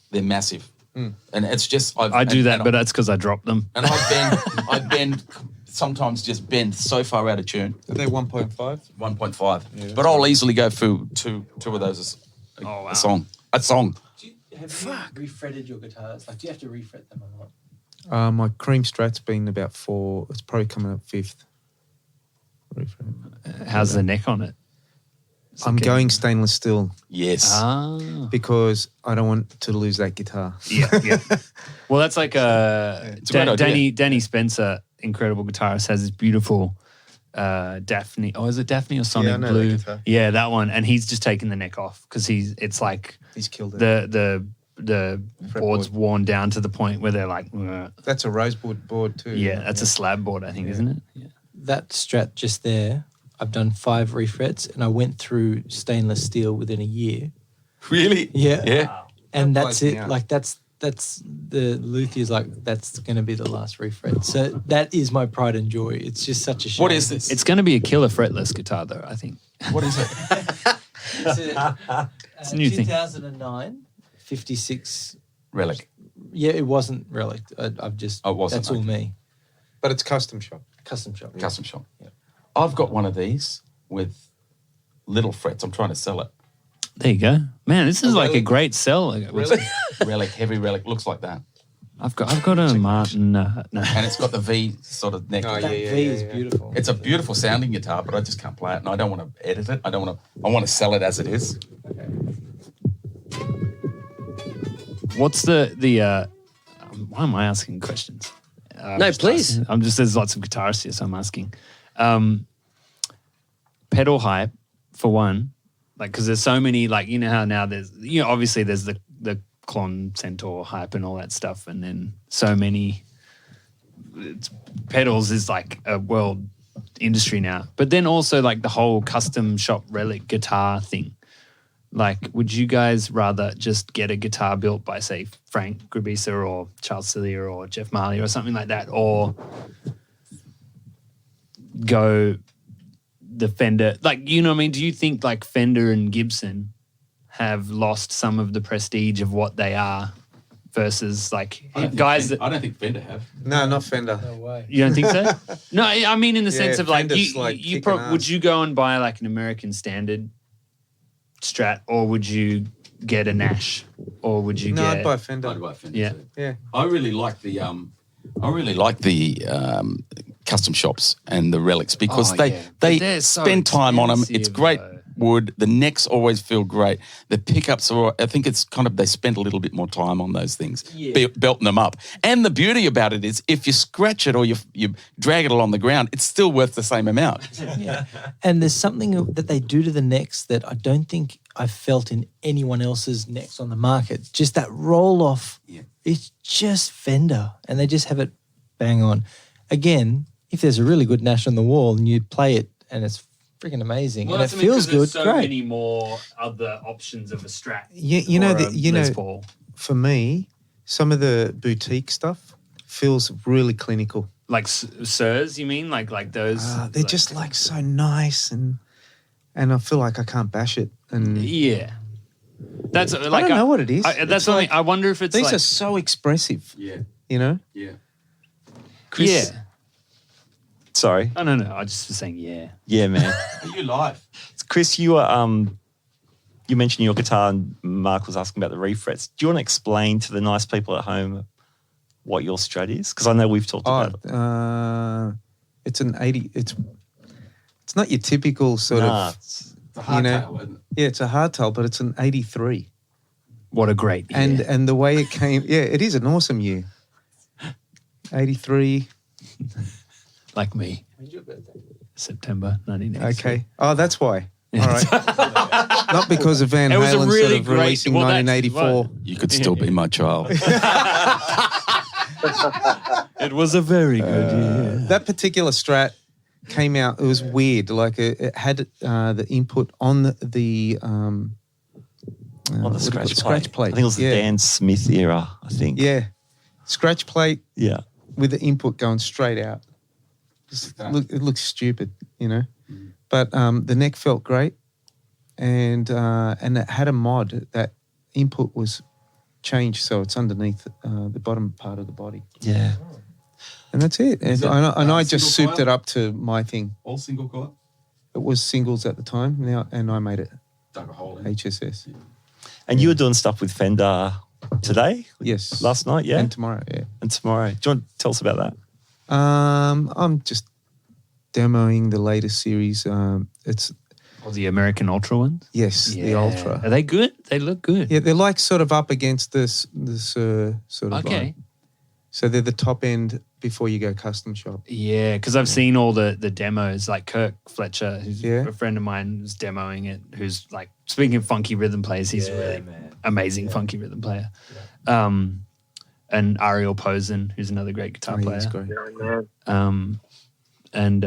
They're massive, and it's just I do that, but that's because I drop them. and I bend sometimes just bend so far out of tune. are they 1.5? 1.5, but I'll easily go through two of those Oh, wow. a song. A song. Have you refretted your guitars? Like, do you have to refret them or not? My cream Strat's been about 4. It's probably coming up 5th. How's the neck on it? I'm going stainless steel Yes. Ah. because I don't want to lose that guitar. Yeah. Well, that's like It's a great idea. Danny Spencer, incredible guitarist, has this beautiful Daphne. Oh, is it Daphne or Sonic Yeah, I know that Blue? guitar. Yeah, that one. And he's just taken the neck off because it's like He's killed it. the board's worn down to the point where they're like, "Ugh." That's a rosewood board too. Yeah, that's a slab board, I think, isn't it? Yeah. That Strat just there, I've done 5 refrets, and I went through stainless steel within a year. Really? Yeah. Yeah. And That that's blows me it. out. Like that's the luthier's like, that's going to be the last refret. So that is my pride and joy. It's just such a shame. What is this? It's going to be a killer fretless guitar, though, I think. What is it? It's a, It's a new thing. 2009, 56. Relic. Yeah, it wasn't Relic. I've just. Oh, it wasn't, That's all okay. me. But it's custom shop. Custom shop. Custom shop. Yeah. I've got one of these with little frets. I'm trying to sell it. There you go. Man, this is like a really? great sell. Relic, heavy relic, looks like that. I've got a Martin. No. And it's got the V sort of neck. Oh, That yeah, V yeah, is yeah. beautiful. It's a beautiful sounding guitar, but I just can't play it, and I don't want to edit it. I want to sell it as it is. What's the why am I asking questions? No, please. There's lots of guitarists here, so I'm asking. Pedal hype, for one, like, because there's so many, like, you know how now obviously there's the Klon Centaur hype and all that stuff, and then so many pedals is like a world industry now. But then also like the whole custom shop relic guitar thing. Like, would you guys rather just get a guitar built by, say, Frank Grabisa or Charles Cillier or Jeff Marley or something like that, or go the Fender? Like, you know what I mean? Do you think like Fender and Gibson have lost some of the prestige of what they are versus like guys that... I don't think Fender have. No, not Fender. No way. You don't think so? No, I mean in the sense of like, Fender's like you kicking ass. would you go and buy like an American Standard Strat, or would you get a Nash, or would you No, get... I'd buy Fender. I'd buy Fender Yeah. too. Yeah. I really like the custom shops and the relics because Oh, they yeah. But they're so spend time on them. It's expensive, great though. wood. The necks always feel great. The pickups are. I think it's kind of they spend a little bit more time on those things, belting them up. And the beauty about it is, if you scratch it or you drag it along the ground, it's still worth the same amount. Yeah. And there's something that they do to the necks that I don't think I've felt in anyone else's necks on the market. Just that roll off. Yeah. It's just Fender, and they just have it bang on. Again, if there's a really good Nash on the wall and you play it and it's freaking amazing and it feels good, so great. many more other options of a Strat. You know, or a Les Paul. for me, some of the boutique stuff feels really clinical. Like Sirs, you mean? Like those? They're just like so nice, and I feel like I can't bash it. And Yeah. That's like I don't know what it is. that's It's something. like- I wonder if it's these like, are so expressive. Yeah, You know, yeah. Chris, yeah. Sorry. I don't know. I just was saying yeah. Yeah, man. Are you live? Chris, you were you mentioned your guitar, and Mark was asking about the refrets. Do you want to explain to the nice people at home what your Strat is? Because I know we've talked about it. It's an 80. It's not your typical sort of. It's It's a hardtail, know, isn't it? Yeah, it's a hardtail, but it's an 83. What a great year. And the way it came, yeah, it is an awesome year. 83. like me. September 1986. Okay. Oh, that's why. All right. Not because of Van It was a Halen really sort of great- releasing well, that's 1984. You could still be my child. It was a very good year. That particular Strat came out. It was weird. Like it had the input on the on the scratch scratch plate. I think it was the yeah. Dan Smith era, I think. Yeah, scratch plate Yeah. with the input going straight out. It looks stupid, you know. But the neck felt great, and it had a mod that input was changed, so it's underneath the bottom part of the body, Yeah. and that's it. And I just single souped coil? it up to my thing. All single coil? It was singles at the time now, and I made it Dug a hole in. HSS. And you were doing stuff with Fender today? Yes, Last night, yeah? and tomorrow, yeah. And tomorrow. Do you want to tell us about that? I'm just demoing the latest series. It's Or the American Ultra ones? the Yeah. Ultra. Are they good? They look good. Yeah, they're like sort of up against this sort of Okay. line. So they're the top end before you go custom shop. Yeah, because I've seen all the demos, like Kirk Fletcher, who's Yeah. a friend of mine, who's demoing it, who's like, speaking of funky rhythm players, he's a really amazing funky rhythm player. And Ariel Posen, who's another great guitar player. He's great. And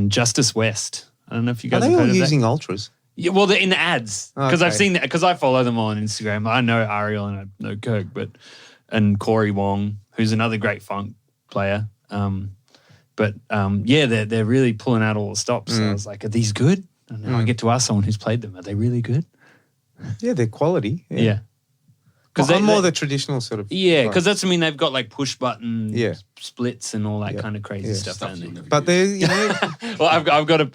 Justice West. I don't know if you Are guys they have all heard of using that. ultras? Yeah, well, they're in the ads because I've Okay. seen that because I follow them all on Instagram. I know Ariel and I know Kirk, and Corey Wong, who's another great funk player. They're really pulling out all the stops. So I was like, are these good? And now I get to ask someone who's played them. Are they really good? Yeah, they're quality. Yeah. Because I'm more the traditional sort of. Yeah, guy. because that's, I mean, they've got like push button splits and all that Yeah. kind of crazy Yeah. stuff. Stuff Don't you'll they? never But use. they're, you know, Well,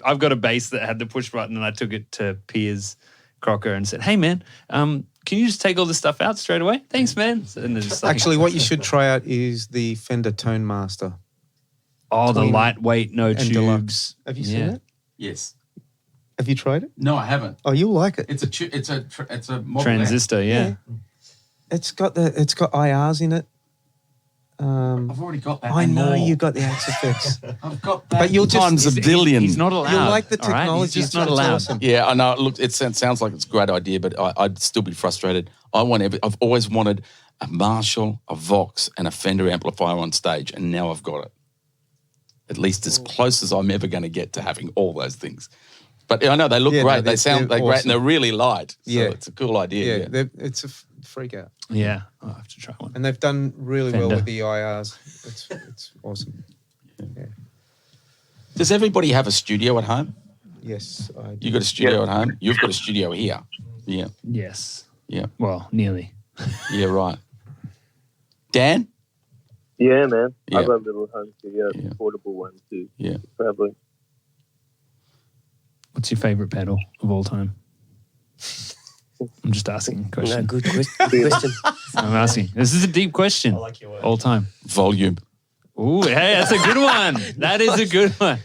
I've got a bass that had the push button, and I took it to Piers Crocker and said, "Hey man, can you just take all this stuff out straight away? Thanks, man." And they're just like, actually, what you should try out is the Fender Tone Master oh, the Twin lightweight, no and tubes. deluxe. Have you seen Yeah. it? Yes. Have you tried it? No, I haven't. Oh, you'll like it. It's a model Transistor, yeah. It's got IRs in it. I've already got that. I and know more. you got the Axe effects. I've got that. But you'll just- times a he's- billion. He's not allowed. You'll like the all right? technology. He's just it's not allowed. awesome. Yeah, I know. Look, it sounds like it's a great idea, but I'd still be frustrated. I've always wanted a Marshall, a Vox, and a Fender amplifier on stage, and now I've got it. At least as close as I'm ever going to get to having all those things. But I know they look Yeah, great. no, they sound they're great, and awesome. they're really light. So Yeah. it's a cool idea. Yeah, it's a freak out. Yeah, I'll have to try one. And they've done really well Fender. with the IRs. It's awesome. Does everybody have a studio at home? Yes. You got a studio at home? You've got a studio here. Yeah. Yes. Yeah. Well, nearly. Yeah, right. Dan? Yeah, man. Yeah. I've got a little home studio, Yeah. portable one too. Yeah. Probably. What's your favorite pedal of all time? I'm just asking a No, question. good question. I'm asking. This is a deep question. like your word. All time. Volume. Ooh, hey, that's a good one. That is a good one.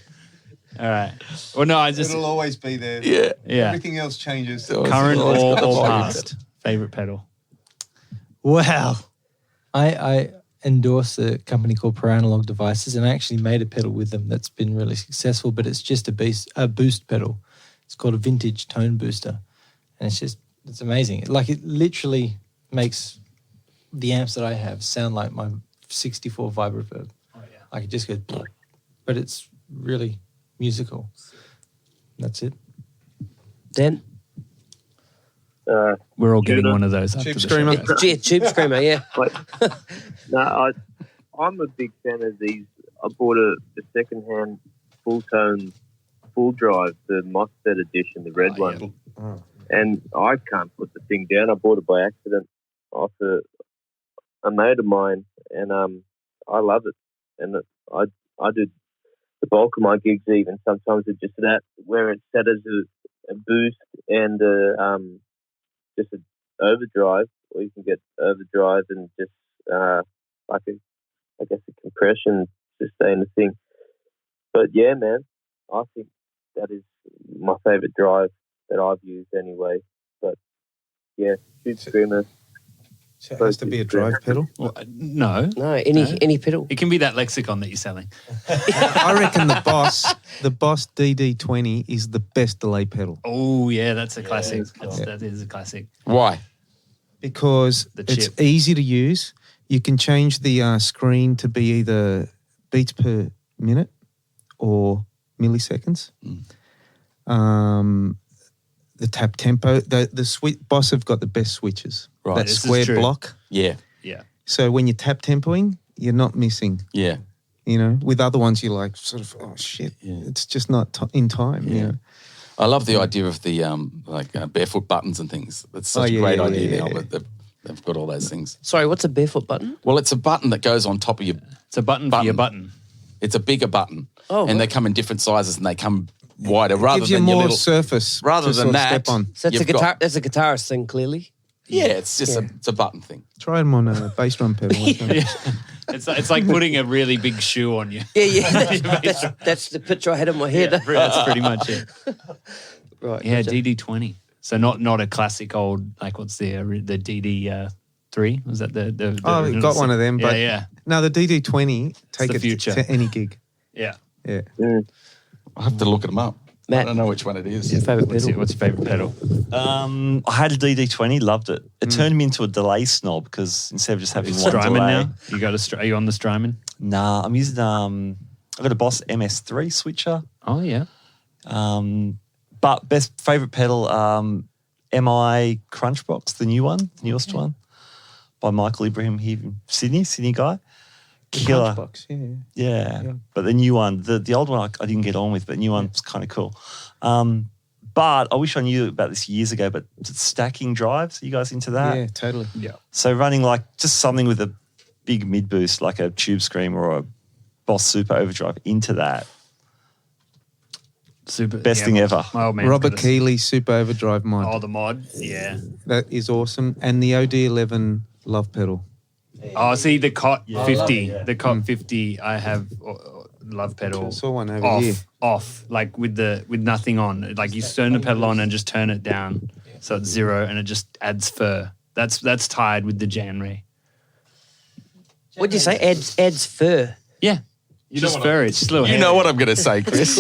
All right. Well, no, I just It'll always be there. Yeah. yeah. Everything else changes. Current Always got the or volume. past favorite pedal. Wow. I endorse a company called Per Analog Devices, and I actually made a pedal with them that's been really successful, but it's just a boost pedal. It's called a vintage tone booster. And it's amazing. Like, it literally makes the amps that I have sound like my 64 Vibroverb. Oh yeah. Like, it just goes, but it's really musical. That's it. Dan? We're all getting Judah. one of those after Tube the Screamer. show, guys. Yeah, Tube Screamer, yeah. No, I'm a big fan of these. I bought a second-hand full-tone full drive, the MOSFET edition, the red one. Oh. And I can't put the thing down. I bought it by accident off a mate of mine, and I love it. And I do the bulk of my gigs. Even sometimes it's just that where it's set as a boost and just an overdrive, or you can get overdrive and just like I guess a compression sustainer thing. But yeah, man, I think that is my favourite drive that I've used anyway. But yeah, Tube Screamer. So it has to be a drive pedal. Well, no. No, any pedal. It can be that lexicon that you're selling. I reckon the Boss DD20 is the best delay pedal Oh, yeah, that's a classic. it's cool. That is a classic. Why? because The it's chip. easy to use. You can change the screen to be either beats per minute or milliseconds. The tap tempo. The Boss have got the best switches. Right. That This is square true. block. Yeah. Yeah. So when you're tap tempoing, you're not missing. Yeah. You know, with other ones, you're like sort of, oh shit, Yeah. it's just not in time. Yeah. You know? I love the idea of the barefoot buttons and things. That's such Oh, yeah, a great yeah, idea yeah, now. yeah. But they've got all those things. Sorry, what's a barefoot button? Well, it's a button that goes on top of your. It's a button for your button. It's a bigger button, Oh, and they right. come in different sizes, and they come wider rather Gives you than your more little. surface. rather to than sort of that, step on. So it's You've got- that's a guitarist thing, clearly. Yeah, it's just Yeah. it's a button thing. Try them on a bass drum pedal. Yeah. It's like putting a really big shoe on you. Yeah. That's the picture I had in my head. Yeah, that's pretty much it. Right. Yeah, gotcha. DD20. So not a classic old, like what's the DD3? Was that the Oh, we've got one of them, but yeah. no, the DD20 take the it future. to any gig. Yeah. Yeah. I have to look them up. Matt. I don't know which one it is. Your favourite pedal? What's your favorite pedal? I had a DD20, loved it. It turned me into a delay snob because instead of just having one Strymon delay. now? You got are you on the Strymon? Nah, I'm using I've got a Boss MS3 switcher. Oh yeah. But best favourite pedal, MI Crunchbox, the new one, the newest one, by Michael Ibrahim here in Sydney guy. Killer. Punchbox, yeah. Yeah. But the new one, the old one I didn't get on with, but the new one's kind of cool. But I wish I knew about this years ago, but stacking drives, are you guys into that? Yeah, totally. Yeah. So running like just something with a big mid boost, like a Tube Screamer or a Boss Super Overdrive into that. Super Best thing ever. My old man's Robert got a- Keeley Super Overdrive mod. Oh, the mod. Yeah. That is awesome. And the OD11 love pedal. Oh, see the Cot 50. love it, yeah. The Cot 50. I have love pedal. I saw one over here. Off, like with nothing on. Like you turn the pedal on and just turn it down, so it's zero, and it just adds fur. That's tied with the Janray. What'd you say? Adds fur. Yeah, just fur. It's just a little. You know what I'm going to say, Chris.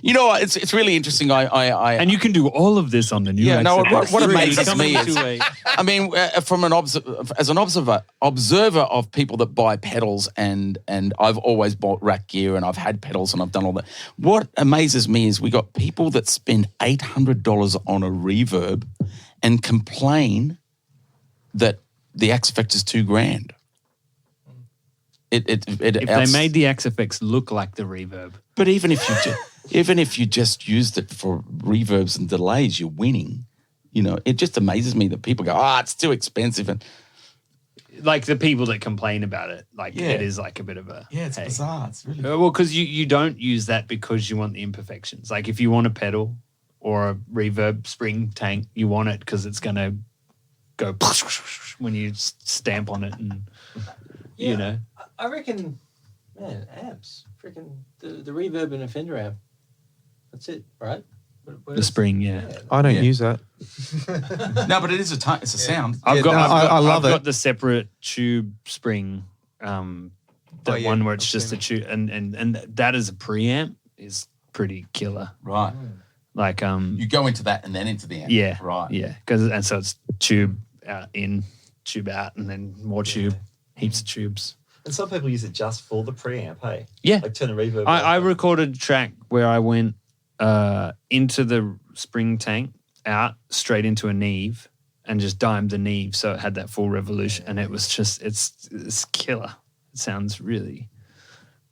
You know, it's really interesting. And you can do all of this on the new. Yeah, no. XFX. What amazes me Coming is, to a- I mean, from an observer of people that buy pedals, and I've always bought rack gear, and I've had pedals, and I've done all that. What amazes me is we got people that spend $800 on a reverb, and complain that the XFX is $2,000. If they made the XFX look like the reverb. But even if you just used it for reverbs and delays, you're winning. You know, it just amazes me that people go, it's too expensive. And Like the people that complain about it, Yeah. it is like a bit of a it's bizarre. It's really Well, because you don't use that because you want the imperfections. Like if you want a pedal or a reverb spring tank, you want it because it's going to go when you stamp on it, and you know. I reckon, man, amps. Freaking the reverb in a Fender amp. That's it, right? The spring, yeah. I don't use that. no, but it is it's a sound. I've got I've got the separate tube spring, one where it's just a tube, and that as a preamp is pretty killer. Right. Like You go into that and then into the amp. yeah, Right. yeah, and so it's tube out in, tube out, and then more tube, heaps of tubes. And some people use it just for the preamp, hey? Yeah. Like turn a reverb. I recorded a track where I went into the spring tank, out, straight into a Neve, and just dimed the Neve so it had that full revolution. And it was just, it's killer. It sounds really,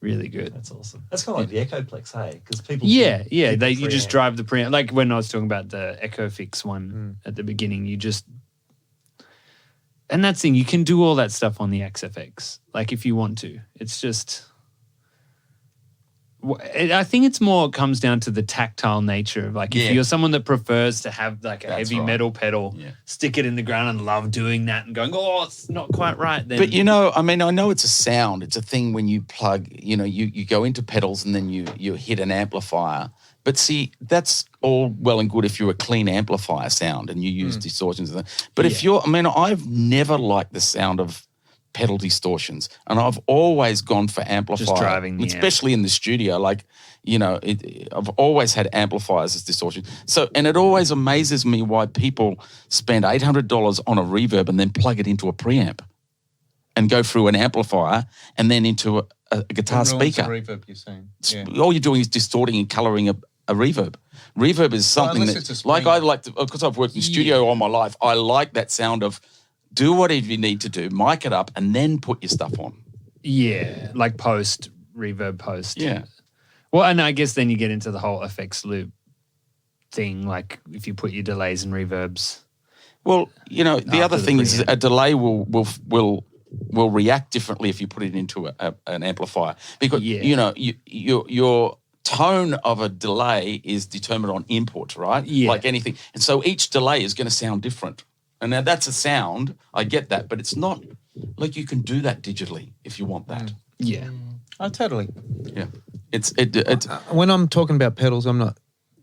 really good. That's awesome. That's kind of like the Echoplex, hey? Because people... Yeah. keep the You just preamp. drive the preamp. Like when I was talking about the EchoFix one at the beginning, you just... And that's the thing, you can do all that stuff on the XFX, like if you want to. It's just... I think it's more comes down to the tactile nature of like if you're someone that prefers to have like a heavy metal pedal, stick it in the ground and love doing that and going, it's not quite right. Then, But you know, I mean, I know it's a sound. It's a thing when you plug, you know, you go into pedals and then you hit an amplifier. But see, that's all well and good if you're a clean amplifier sound and you use distortions. But if you're, I mean, I've never liked the sound of pedal distortions, and I've always gone for amplifier, Just driving the especially in the studio. Like, you know, I've always had amplifiers as distortion. So, and it always amazes me why people spend $800 on a reverb and then plug it into a preamp and go through an amplifier and then into a guitar speaker. Reverb, you're saying. All you're doing is distorting and colouring a reverb. Reverb is something unless that, it's a spring. like I like to, because I've worked in studio all my life, I like that sound of do whatever you need to do, mic it up, and then put your stuff on. yeah, like reverb post. Yeah. Well, and I guess then you get into the whole effects loop thing, like if you put your delays and reverbs. Well, you know, the After other the thing is preamp. a delay will react differently if you put it into an amplifier because you know your tone of a delay is determined on input, right? Yeah. Like anything, and so each delay is going to sound different. And now that's a sound, I get that, but it's not like you can do that digitally if you want that. Yeah. Oh, totally. Yeah, it's When I'm talking about pedals, I'm not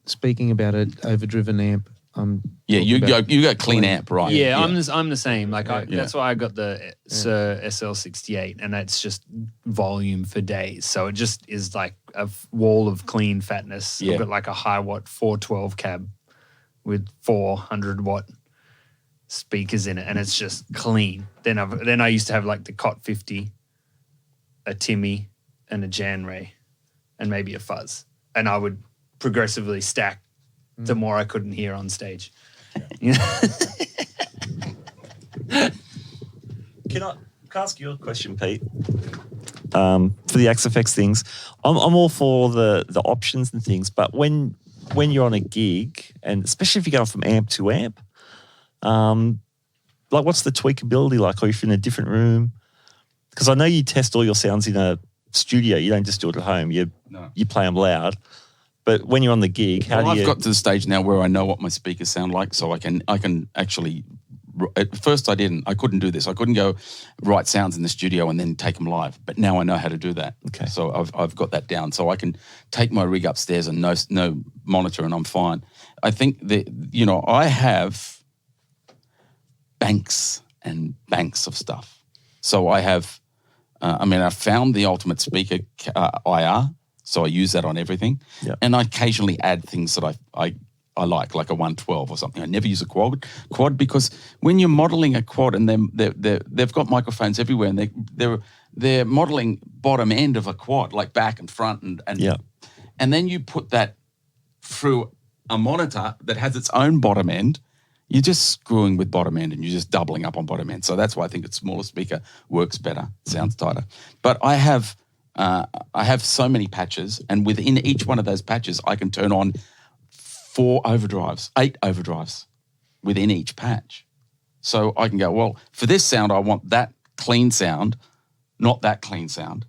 speaking about an overdriven amp. you go clean amp, right? Yeah, I'm the same. Like that's why I got the SHER SL68, and that's just volume for days. So it just is like a wall of clean fatness. Yeah. I've got like a high watt 412 cab with 400 watt speakers in it, and it's just clean. Then I used to have like the Cot 50, a Timmy, and a Jan Ray, and maybe a fuzz, and I would progressively stack the more I couldn't hear on stage. Yeah. Can I ask you a question, Pete? For the XFX things, I'm all for the options and things, but when you're on a gig, and especially if you're going from amp to amp, like what's the tweakability like? Or if you're in a different room? Because I know you test all your sounds in a studio. You don't just do it at home. You play them loud. But when you're on the gig, how do you... I've got to the stage now where I know what my speakers sound like, so I can actually... At first I couldn't do this. I couldn't go write sounds in the studio and then take them live. But now I know how to do that. Okay. So I've got that down. So I can take my rig upstairs and no monitor and I'm fine. I think that, you know, I have banks and banks of stuff. So I have, I found the Ultimate Speaker IR. So I use that on everything. Yeah. And I occasionally add things that I like a 112 or something. I never use a quad because when you're modelling a quad and they've got microphones everywhere and they're modelling bottom end of a quad, like back and front and then you put that through a monitor that has its own bottom end, you're just screwing with bottom end and you're just doubling up on bottom end. So that's why I think a smaller speaker works better, sounds tighter. But I have so many patches, and within each one of those patches, I can turn on 8 overdrives within each patch. So I can go, well, for this sound, I want that clean sound, not that clean sound.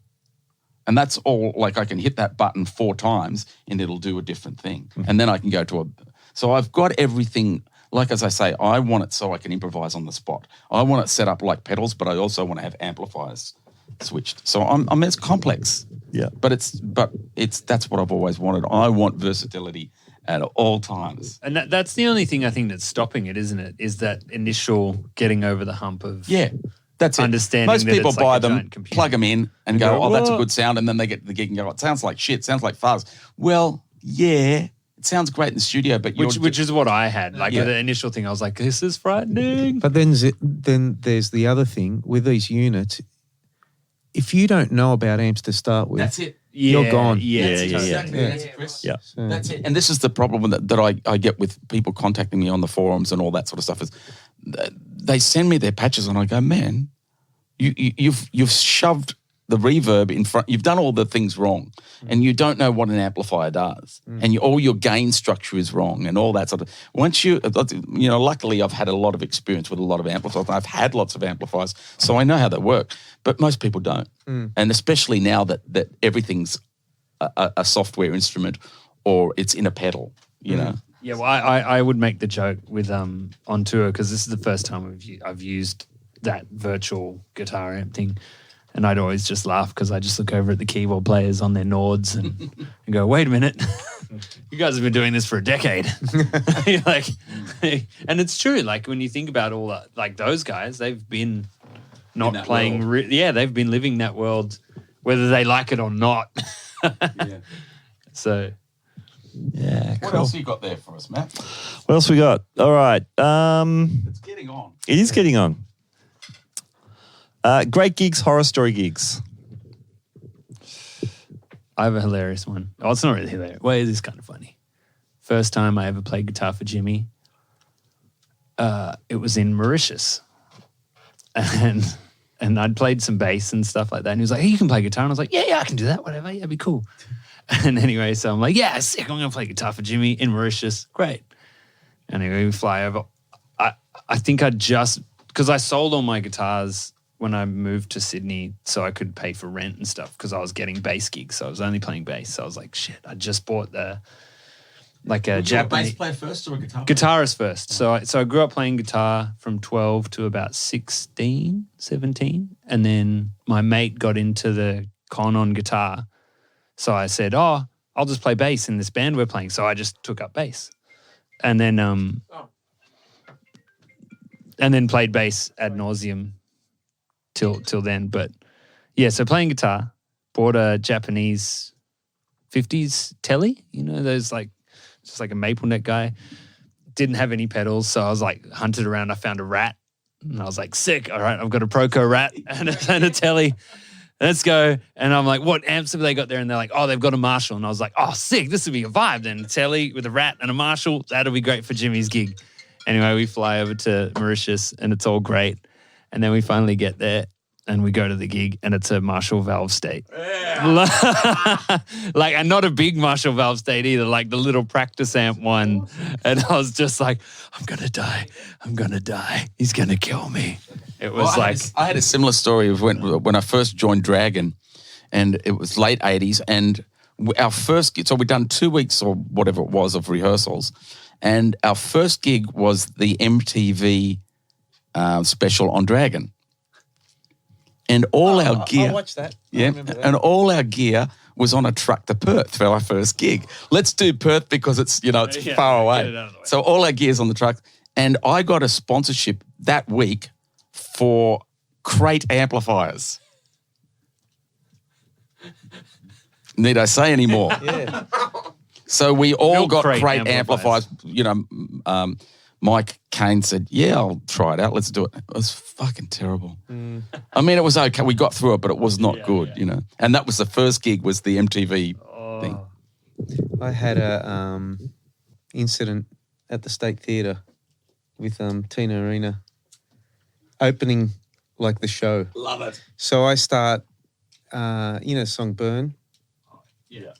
And that's all, like I can hit that button 4 times and it'll do a different thing. Mm-hmm. And then I can go to so I've got everything, like as I say, I want it so I can improvise on the spot. I want it set up like pedals, but I also want to have amplifiers switched. So it's complex. Yeah. But that's what I've always wanted. I want versatility at all times. And that's the only thing I think that's stopping it, isn't it? Is that initial getting over the hump of that's it. Understanding most that people it's like buy a them, giant computer. plug them in and go, go, that's a "Whoa." good sound. And then they get to the gig and go, it sounds like shit, sounds like fuzz. Well, yeah, it sounds great in the studio, but which is what I had. Like the initial thing, I was like, this is frightening. But then there's the other thing with these units. If you don't know about amps to start with, that's it. You're gone. Exactly. That's it, Chris. Yeah. So- That's it. And this is the problem that I get with people contacting me on the forums and all that sort of stuff is they send me their patches and I go, man, you've shoved the reverb in front. You've done all the things wrong and you don't know what an amplifier does and all your gain structure is wrong and all that sort of. Once luckily I've had a lot of experience with a lot of amplifiers. I've had lots of amplifiers, so I know how they work. But most people don't. And especially now that everything's a software instrument or it's in a pedal, you know. Yeah, well, I would make the joke with on tour because this is the first time I've used that virtual guitar amp thing. And I'd always just laugh because I just look over at the keyboard players on their Nords and go, wait a minute, you guys have been doing this for a decade. You're like, and it's true. Like when you think about all that, like those guys, they've been not playing. They've been living that world, whether they like it or not. So, yeah. What else have you got there for us, Matt? What else we got? All right. It's getting on. It is getting on. Great gigs, horror story gigs. I have a hilarious one. Oh, it's not really hilarious. Well, it is kind of funny. First time I ever played guitar for Jimmy, it was in Mauritius. And I'd played some bass and stuff like that. And he was like, hey, you can play guitar. And I was like, yeah, I can do that, whatever. Yeah, it'd be cool. And anyway, so I'm like, yeah, sick. I'm going to play guitar for Jimmy in Mauritius. Great. Anyway, we fly over. I think because I sold all my guitars when I moved to Sydney so I could pay for rent and stuff because I was getting bass gigs. So I was only playing bass. So I was like, shit, I just bought a Japanese... a bass player first or a guitar player? Guitarist first. So I grew up playing guitar from 12 to about 16, 17. And then my mate got into the con on guitar. So I said, I'll just play bass in this band we're playing. So I just took up bass. And then played bass ad nauseum till then. But yeah, so playing guitar, bought a Japanese 50s telly, those just like a maple neck guy. Didn't have any pedals, so I was like hunted around. I found a Rat and I was like, sick. All right, I've got a Proco Rat and a telly. Let's go. And I'm like, what amps have they got there? And they're like, they've got a Marshall. And I was like, sick, this would be a vibe then. A telly with a Rat and a Marshall, that'll be great for Jimmy's gig. Anyway, we fly over to Mauritius and it's all great. And then we finally get there and we go to the gig and it's a Marshall valve state. Yeah. And not a big Marshall valve state either, like the little practice amp one. And I was just like, I'm going to die. He's going to kill me. It was I had a similar story of when I first joined Dragon and it was late 80s and our first gig, so we'd done 2 weeks or whatever it was of rehearsals and our first gig was the MTV special on Dragon. And all our gear... I watched that. Yeah, and all our gear was on a truck to Perth for our first gig. Let's do Perth because it's, it's far away. So all our gear's on the truck. And I got a sponsorship that week for Crate amplifiers. Need I say any more? Yeah. So we all Milk got crate crate amplifiers. amplifiers. Mike Kane said, yeah, I'll try it out. Let's do it. It was fucking terrible. I mean, it was okay. We got through it, but it was not good, you know. And that was the first gig, was the MTV thing. I had a incident at the State Theatre with Tina Arena opening like the show. Love it. So I start, the song Burn?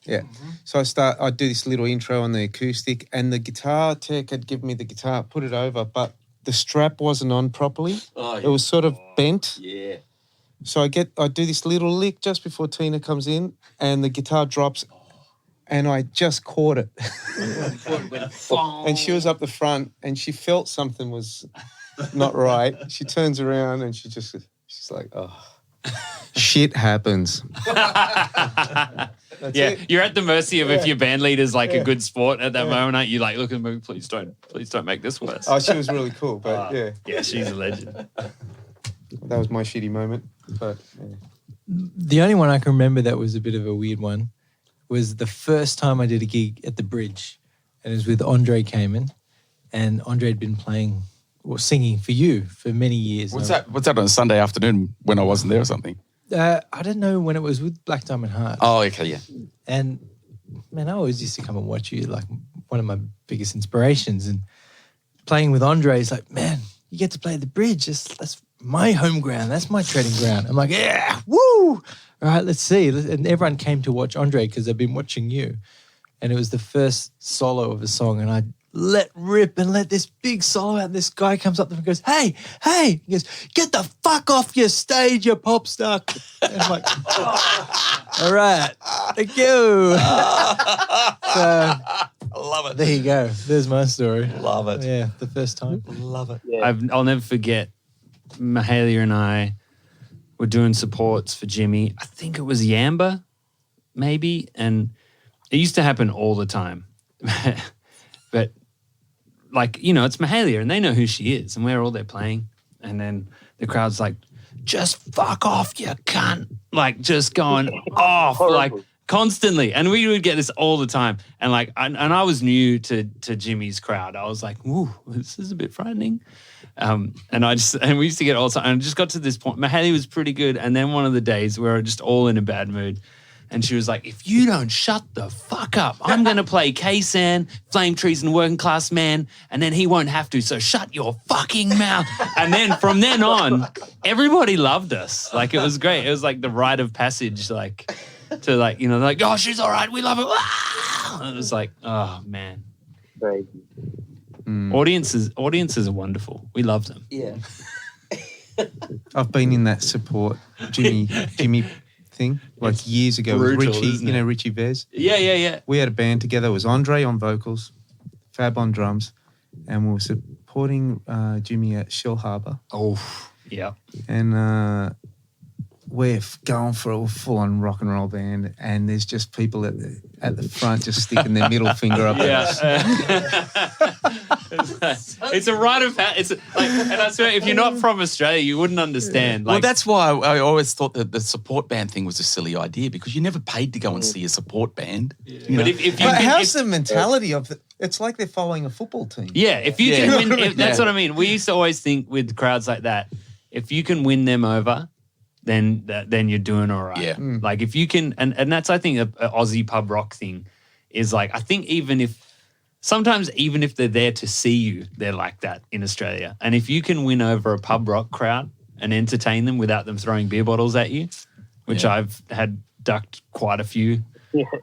Yeah. So I do this little intro on the acoustic, and the guitar tech had given me the guitar, put it over, but the strap wasn't on properly. Oh, It was sort of bent. Yeah. So I do this little lick just before Tina comes in, and the guitar drops, and I just caught it. And she was up the front, and she felt something was not right. She turns around, and she's like, oh, shit happens. That's Yeah, it. you're at the mercy of if your band leader's like a good sport at that moment, aren't you? Like, look at me, please don't make this worse. Oh, she was really cool, but Yeah, she's a legend. that was my shitty moment. But yeah. The only one I can remember that was a bit of a weird one was the first time I did a gig at the Bridge, and it was with Andre Kamen, and Andre had been playing or singing for you for many years. What's that on a Sunday afternoon when I wasn't there or something? I don't know when it was with Black Diamond Heart. Oh, okay, yeah. And man, I always used to come and watch you, like one of my biggest inspirations. And playing with Andre is like, man, you get to play at the Bridge. That's my home ground. That's my treading ground. I'm like, yeah, woo! All right, let's see. And everyone came to watch Andre because they've been watching you. And it was the first solo of a song, and I let rip and let this big solo out. And this guy comes up to me and goes, hey. He goes, get the fuck off your stage, you pop star. And I'm like, all right, thank you. So I love it. there you go. There's my story. Love it. Yeah, the first time. Love it. I'll never forget, Mahalia and I were doing supports for Jimmy. I think it was Yamba, maybe. And it used to happen all the time. But, like, you know, it's Mahalia and they know who she is and we're all there playing. And then the crowd's like, just fuck off, you cunt. Like, just going off, like, constantly. And we would get this all the time. And, like, and I was new to Jimmy's crowd. I was like, ooh, this is a bit frightening. And we used to get all the time. And I just got to this point. Mahalia was pretty good. And then one of the days we were just all in a bad mood. And she was like, if you don't shut the fuck up, I'm going to play K-San, Flame Trees and Working Class Man, and then he won't have to, so shut your fucking mouth. And then from then on, everybody loved us. Like, it was great. It was like the rite of passage, like, to like, you know, like, oh, she's all right. We love her. Ah! It was like, oh, man. Crazy. Audiences are wonderful. We love them. Yeah. I've been in that support Jimmy thing like years ago with brutal, Richie, isn't it? Richie Vez. Yeah. We had a band together. It was Andre on vocals, Fab on drums, and we were supporting Jimmy at Shell Harbour. Oh, yeah. And we're going for a full-on rock and roll band, and there's just people at the front just sticking their middle finger up at us. It's a rite of passage. And I swear, if you're not from Australia, you wouldn't understand. Well, Like, that's why I always thought that the support band thing was a silly idea, because you're never paid to go and see a support band. You know? but if you But can, how's the mentality of it? It's like they're following a football team. if you Yeah. can win, that's Yeah. what I mean. We used to always think with crowds like that, if you can win them over, then you're doing all right. Yeah. Like if you can, and that's I think a Aussie pub rock thing is like, I think sometimes even if they're there to see you, they're like that in Australia. And if you can win over a pub rock crowd and entertain them without them throwing beer bottles at you, which Yeah. I've had ducked quite a few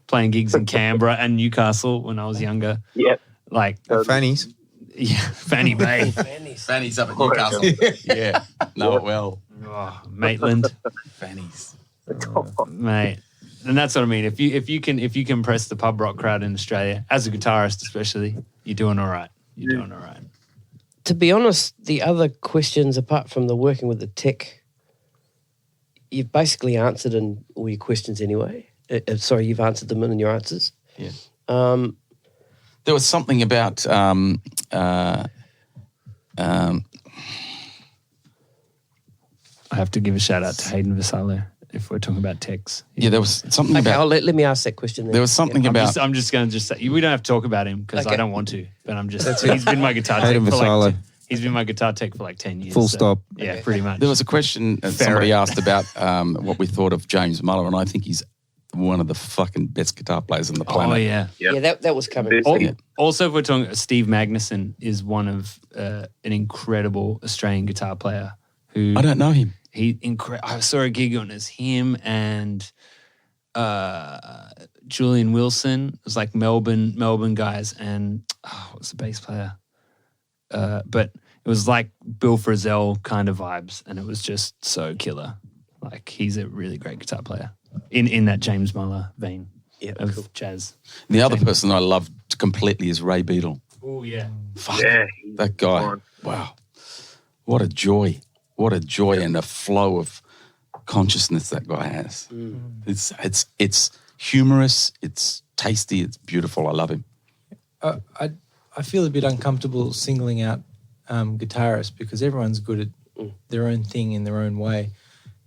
playing gigs in Canberra and Newcastle when I was younger. Yep. Like, Fannies. yeah, Fanny Bay. Fanny's up at Newcastle. Yeah. Know it well. Oh, Maitland. Fanny's. Mate. And that's what I mean. If you can press the pub rock crowd in Australia, as a guitarist especially, you're doing all right. You're doing all right. To be honest, the other questions, apart from the working with the tech, you've basically answered in all your questions anyway. Sorry, you've answered them in your answers. Yeah. There was something about I have to give a shout out to Hayden Vassallo. if we're talking about techs. Yeah, there was something Okay, about. let me ask that question then. There was something about. I'm just going to say we don't have to talk about him because I Okay. don't want to. But I'm just he's been my guitar Hate tech him for for solo. like he's been my guitar tech for like 10 years. Full stop. Yeah, pretty much. There was a question somebody asked about what we thought of James Muller, and I think he's one of the fucking best guitar players on the planet. Oh yeah. Yep. Yeah, that was coming. Also, if we're talking, Steve Magnuson is one of an incredible Australian guitar player who I don't know him. I saw a gig on as him and Julian Wilson. It was like Melbourne guys, and what's the bass player? But it was like Bill Frisell kind of vibes, and it was just so killer. Like he's a really great guitar player in that James Muller vein of jazz. The other person I loved completely is Ray Beadle. Oh yeah. Fuck, Yeah, that guy. fine. Wow. What a joy. What a joy and a flow of consciousness that guy has. It's humorous, it's tasty, it's beautiful. I love him. I feel a bit uncomfortable singling out guitarists because everyone's good at their own thing in their own way.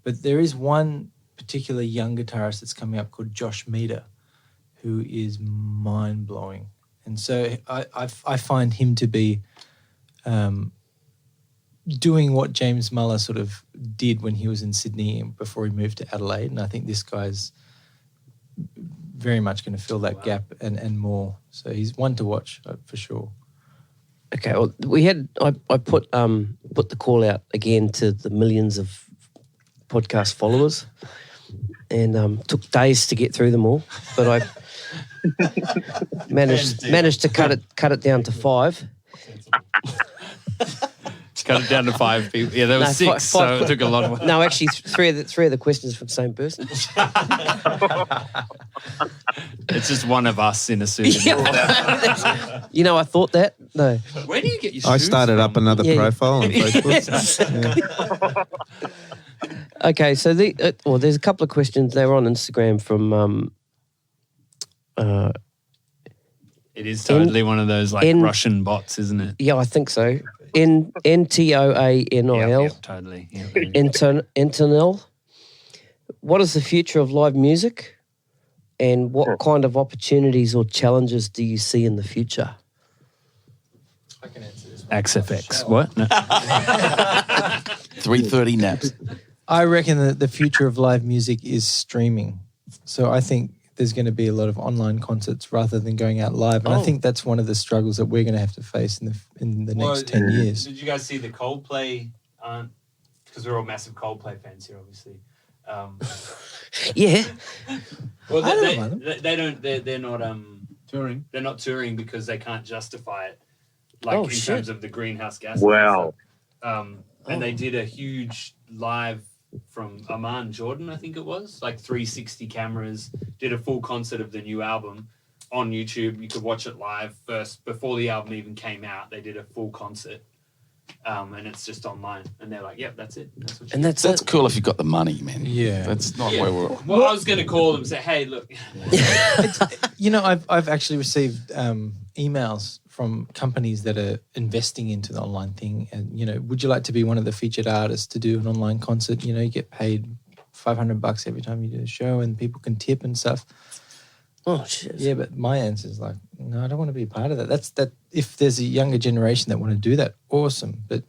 But there is one particular young guitarist that's coming up called Josh Meader, who is mind-blowing. And so I find him to be doing what James Muller sort of did when he was in Sydney before he moved to Adelaide. And I think this guy's very much going to fill that gap and more. So he's one to watch for sure. Okay, well, I put the call out again to the millions of podcast followers, and took days to get through them all, but I managed to cut it down to 5. Cut it down to 5 people. Yeah, there was 6, so it took a lot of. No, actually, three of the questions from the same person. It's just one of us in a suit. You know, I thought that. No. Where do you get your? I shoes started up from? another Yeah. profile on Facebook. Okay, so there's a couple of questions. They were on Instagram from. It is totally one of those like Russian bots, isn't it? Yeah, I think so. NTOANIL. Yep, totally. Yep. Internal. What is the future of live music, and what kind of opportunities or challenges do you see in the future? I can answer this. XFX. What? No. 3:30 naps. I reckon that the future of live music is streaming. So I think there's going to be a lot of online concerts rather than going out live. And I think that's one of the struggles that we're going to have to face in the next 10 years. Did you guys see the Coldplay? Because we're all massive Coldplay fans here, obviously. Yeah. Well, I don't mind them. they don't. They're not Touring. They're not touring because they can't justify it, like terms of the greenhouse gas. Wow. And they did a huge live from Amman, Jordan, I think it was, like 360 cameras, did a full concert of the new album on YouTube. You could watch it live first, before the album even came out. They did a full concert, and it's just online. And they're like, yep, that's it. That's what you And get. that's it. cool if you've got the money, man. Yeah. That's not where we're... Well, I was going to call them and say, hey, look. You know, I've actually received emails from companies that are investing into the online thing. And, you know, would you like to be one of the featured artists to do an online concert? You know, you get paid $500 every time you do a show and people can tip and stuff. Oh, shit. Yeah, but my answer is like, no, I don't want to be part of that. That if there's a younger generation that want to do that, awesome. But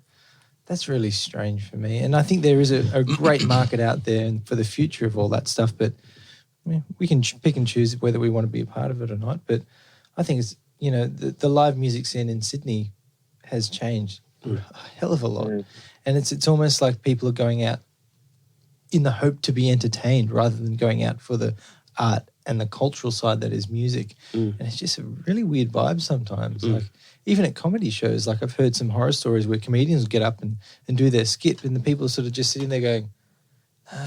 that's really strange for me. And I think there is a great market out there and for the future of all that stuff. But I mean, we can pick and choose whether we want to be a part of it or not. But I think it's, you know, the live music scene in Sydney has changed a hell of a lot. And it's almost like people are going out in the hope to be entertained rather than going out for the art and the cultural side that is music. And it's just a really weird vibe sometimes. Like even at comedy shows, like I've heard some horror stories where comedians get up and do their skit and the people are sort of just sitting there going,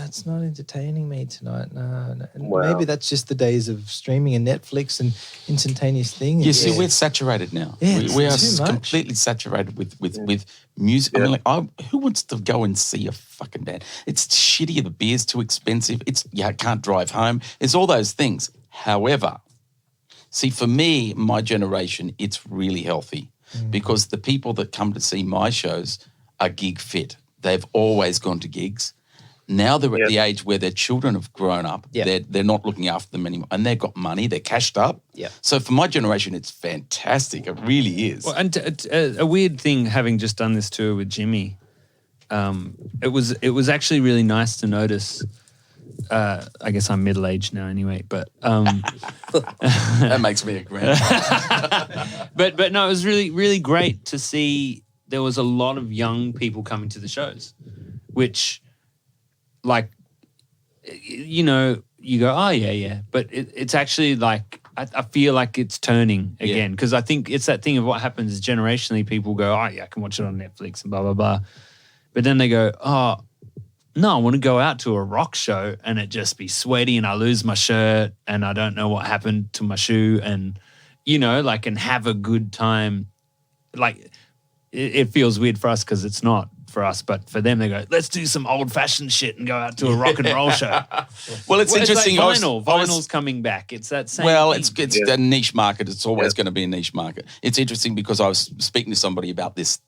it's not entertaining me tonight. No. And maybe that's just the days of streaming and Netflix and instantaneous thing. Yeah, see, we're saturated now. Yeah, we are too much. completely saturated with music. I mean, like, who wants to go and see a fucking band? It's shitty. The beer's too expensive. I can't drive home. It's all those things. However, see, for me, my generation, it's really healthy because the people that come to see my shows are gig fit. They've always gone to gigs. Now they're at the age where their children have grown up. Yeah. They're not looking after them anymore, and they've got money. They're cashed up. Yeah. So for my generation, it's fantastic. It really is. Well, and a weird thing, having just done this tour with Jimmy, it was actually really nice to notice. I guess I'm middle-aged now anyway, but That makes me a grand. but no, it was really, really great to see there was a lot of young people coming to the shows, which, like, you know, you go, oh, yeah. But it's actually like, I feel like it's turning again, because I think it's that thing of what happens is generationally people go, oh, yeah, I can watch it on Netflix and blah, blah, blah. But then they go, oh, no, I want to go out to a rock show and it just be sweaty and I lose my shirt and I don't know what happened to my shoe and, you know, like, and have a good time. Like, it feels weird for us because it's not for us, but for them, they go, let's do some old-fashioned shit and go out to a rock and roll show. Well, it's interesting. Like vinyl's coming back. It's that same thing. It's a niche market. It's always going to be a niche market. It's interesting because I was speaking to somebody about this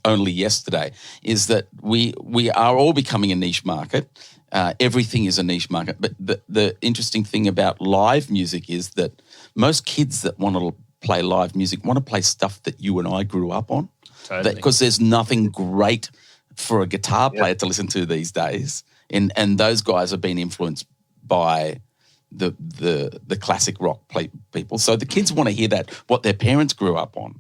only yesterday, is that we are all becoming a niche market. Everything is a niche market. But the interesting thing about live music is that most kids that want to play live music want to play stuff that you and I grew up on. Totally. Because there's nothing great for a guitar player to listen to these days. And those guys have been influenced by the classic rock people. So the kids want to hear that, what their parents grew up on.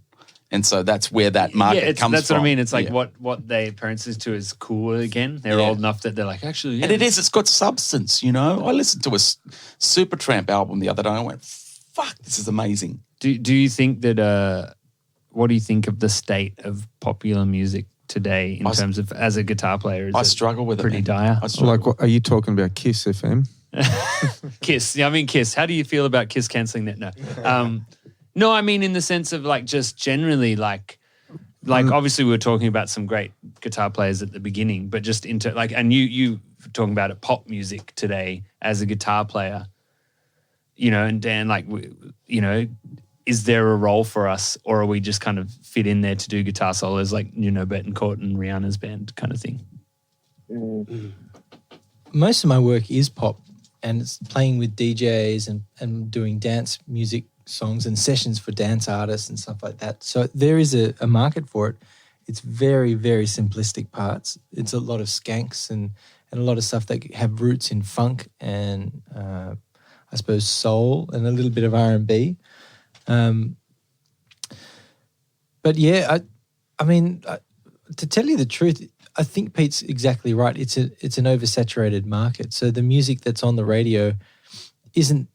And so that's where that market comes from. That's what I mean. It's like what their parents listen to is cool again. They're old enough that they're like, actually, And it's got substance, you know. I listened to a Supertramp album the other day and I went, fuck, this is amazing. Do you think that, what do you think of the state of popular music today in terms of, as a guitar player? I struggle with pretty it. dire. Like, what, are you talking about Kiss FM? Kiss. Yeah, I mean, Kiss. How do you feel about Kiss cancelling that? No. No, I mean in the sense of like just generally like obviously we were talking about some great guitar players at the beginning, but just into like, and you talking about it, pop music today as a guitar player, you know, and Dan, like, you know, is there a role for us or are we just kind of fit in there to do guitar solos like, you know, Betancourt and Rihanna's band kind of thing? Most of my work is pop and it's playing with DJs and doing dance music songs and sessions for dance artists and stuff like that. So there is a market for it. It's very, very simplistic parts. It's a lot of skanks and a lot of stuff that have roots in funk and I suppose soul and a little bit of R&B. But yeah, I mean, to tell you the truth, I think Pete's exactly right. It's an oversaturated market. So the music that's on the radio isn't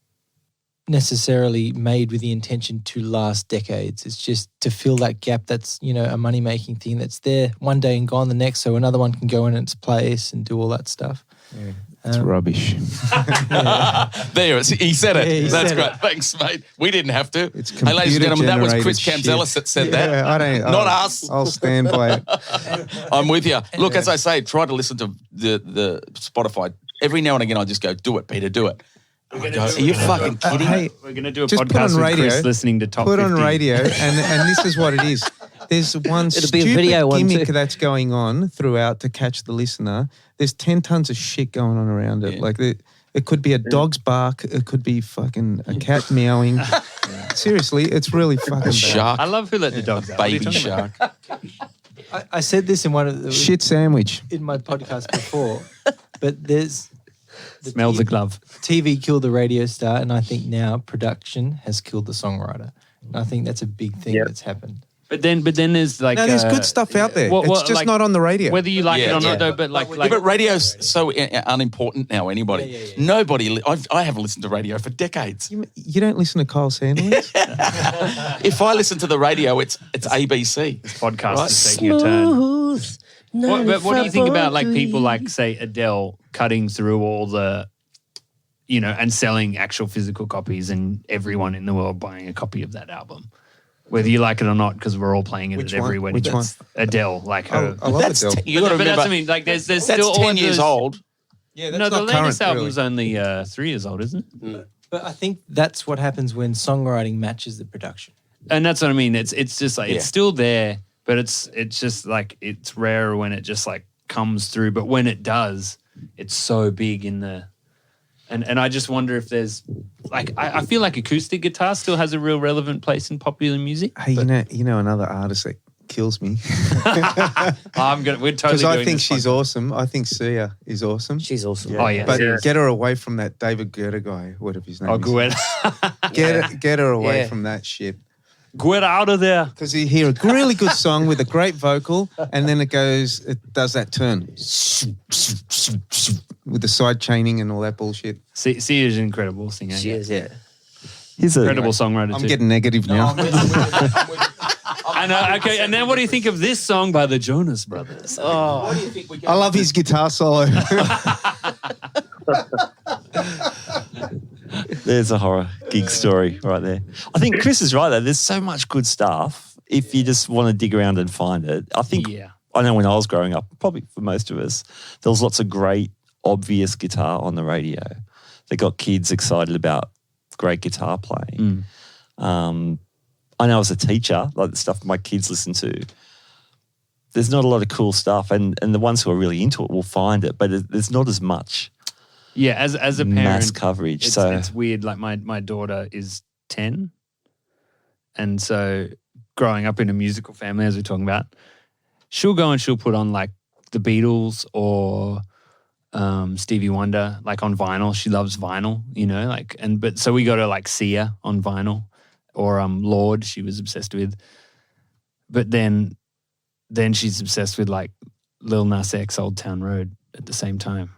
necessarily made with the intention to last decades. It's just to fill that gap that's, you know, a money-making thing that's there one day and gone the next, so another one can go in its place and do all that stuff. Yeah, it's rubbish. There, he said it. Yeah, That's said great. it. Thanks, mate. We didn't have to. It's hey, ladies and gentlemen, that was Chris computer-generated Camzelis that said that. Yeah, I don't. Not us. I'll stand by it. I'm with you. Look, as I say, try to listen to the Spotify. Every now and again, I just go, do it, Peter, do it. I go, are you fucking kidding? Hey, We're going to do a just put on podcast with radio, Chris listening to top Put 50. on radio, and this is what it is. There's one It'll be a stupid video one gimmick too. that's going on throughout to catch the listener. There's 10 tons of shit going on around it. Yeah. Like it could be a dog's bark. It could be fucking a cat meowing. Seriously, it's really fucking bad. Shark, I love Who Let the Dogs Out. What are you baby talking about? shark. I said this in one of the Shit sandwich. in my podcast before, but there's the Smells a glove. TV killed the radio star, and I think now production has killed the songwriter. And I think that's a big thing that's happened. But then there's like No, there's good stuff out there. what- it's just like, not on the radio. whether you like it or Yeah. not, though. But like Yeah, but radio's so unimportant now. Anybody, Yeah. nobody. I haven't listened to radio for decades. You don't listen to Kyle Sanders? If I listen to the radio, it's ABC. podcast Right. is taking a turn. Smooth. But what do you think about like 95.3? people like say Adele cutting through all the, you know, and selling actual physical copies and everyone in the world buying a copy of that album, whether you like it or not, because we're all playing it Which at every one? wedding. Which one? Adele, like her. I love That's Adele. you got to but that's remember. what I mean. Like there's That's still all 10 of years those- old. Yeah, No, the latest current, album's only 3 years old, isn't it? But I think that's what happens when songwriting matches the production. And that's what I mean. It's just like Yeah. it's still there, but it's just like it's rare when it just like comes through. But when it does, it's so big in the, and I just wonder if there's like, I feel like acoustic guitar still has a real relevant place in popular music. Hey, you know another artist that kills me we're totally because I doing think this she's podcast. awesome. I think Sia is awesome. She's awesome. Yeah. Oh yeah. But Yeah. get her away from that David Guetta guy, whatever his name Oh, is. Guetta. Get her away Yeah. from that shit. Guetta out of there. Because you hear a really good song with a great vocal, and then it does that turn with the side chaining and all that bullshit. Sia is an incredible singer. She is, yeah. Here's a Incredible songwriter I'm too. getting negative now. And, okay, and then what do you think of this song by the Jonas Brothers? Oh, I love his guitar solo. There's a horror gig story right there. I think Chris is right though. There's so much good stuff if you just want to dig around and find it. I think Yeah. I know when I was growing up, probably for most of us, there was lots of great obvious guitar on the radio that got kids excited about great guitar playing. I know as a teacher, like the stuff my kids listen to, there's not a lot of cool stuff, and the ones who are really into it will find it, but there's not as much Yeah, as a parent, mass coverage. it's weird. Like my daughter is 10, and so growing up in a musical family, as we're talking about, she'll go and she'll put on like the Beatles or Stevie Wonder, like on vinyl. She loves vinyl, but so we got her like Sia on vinyl or Lord. She was obsessed with, but then she's obsessed with like Lil Nas X, Old Town Road at the same time,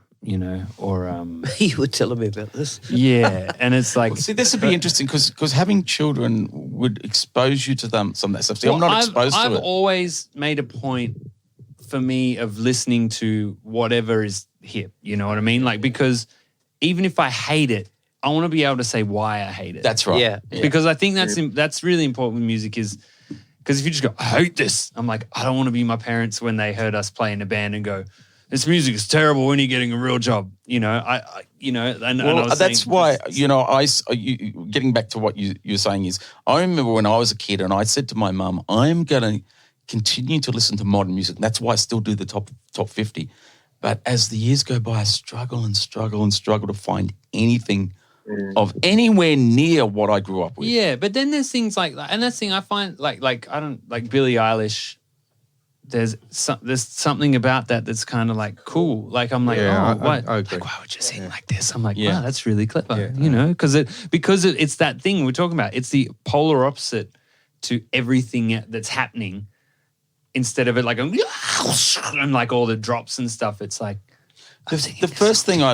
or you were telling me about this. yeah, and it's like See, this would be interesting because having children would expose you to some of that stuff. See, I'm Well, not exposed I've to it. always made a point for me of listening to whatever is hip. You know what I mean? Like, because even if I hate it, I want to be able to say why I hate it. That's right. Yeah. Because I think that's really important with music is because if you just go, I hate this, I'm like, I don't want to be my parents when they heard us play in a band and go, this music is terrible when you're getting a real job. And I was That's saying, why, getting back to what you're saying is, I remember when I was a kid and I said to my mum, I'm going to continue to listen to modern music. That's why I still do the top 50. But as the years go by, I struggle to find anything of anywhere near what I grew up with. Yeah, but then there's things like that. And that's the thing I find like I don't like Billie Eilish. There's something about that's kind of like cool. Like I'm like, Yeah, what? I agree. Like, why would you sing like this? I'm like, Yeah. wow, that's really clever. Yeah. Because it's that thing we're talking about. It's the polar opposite to everything that's happening. Instead of it like and like all the drops and stuff, it's like The first thing I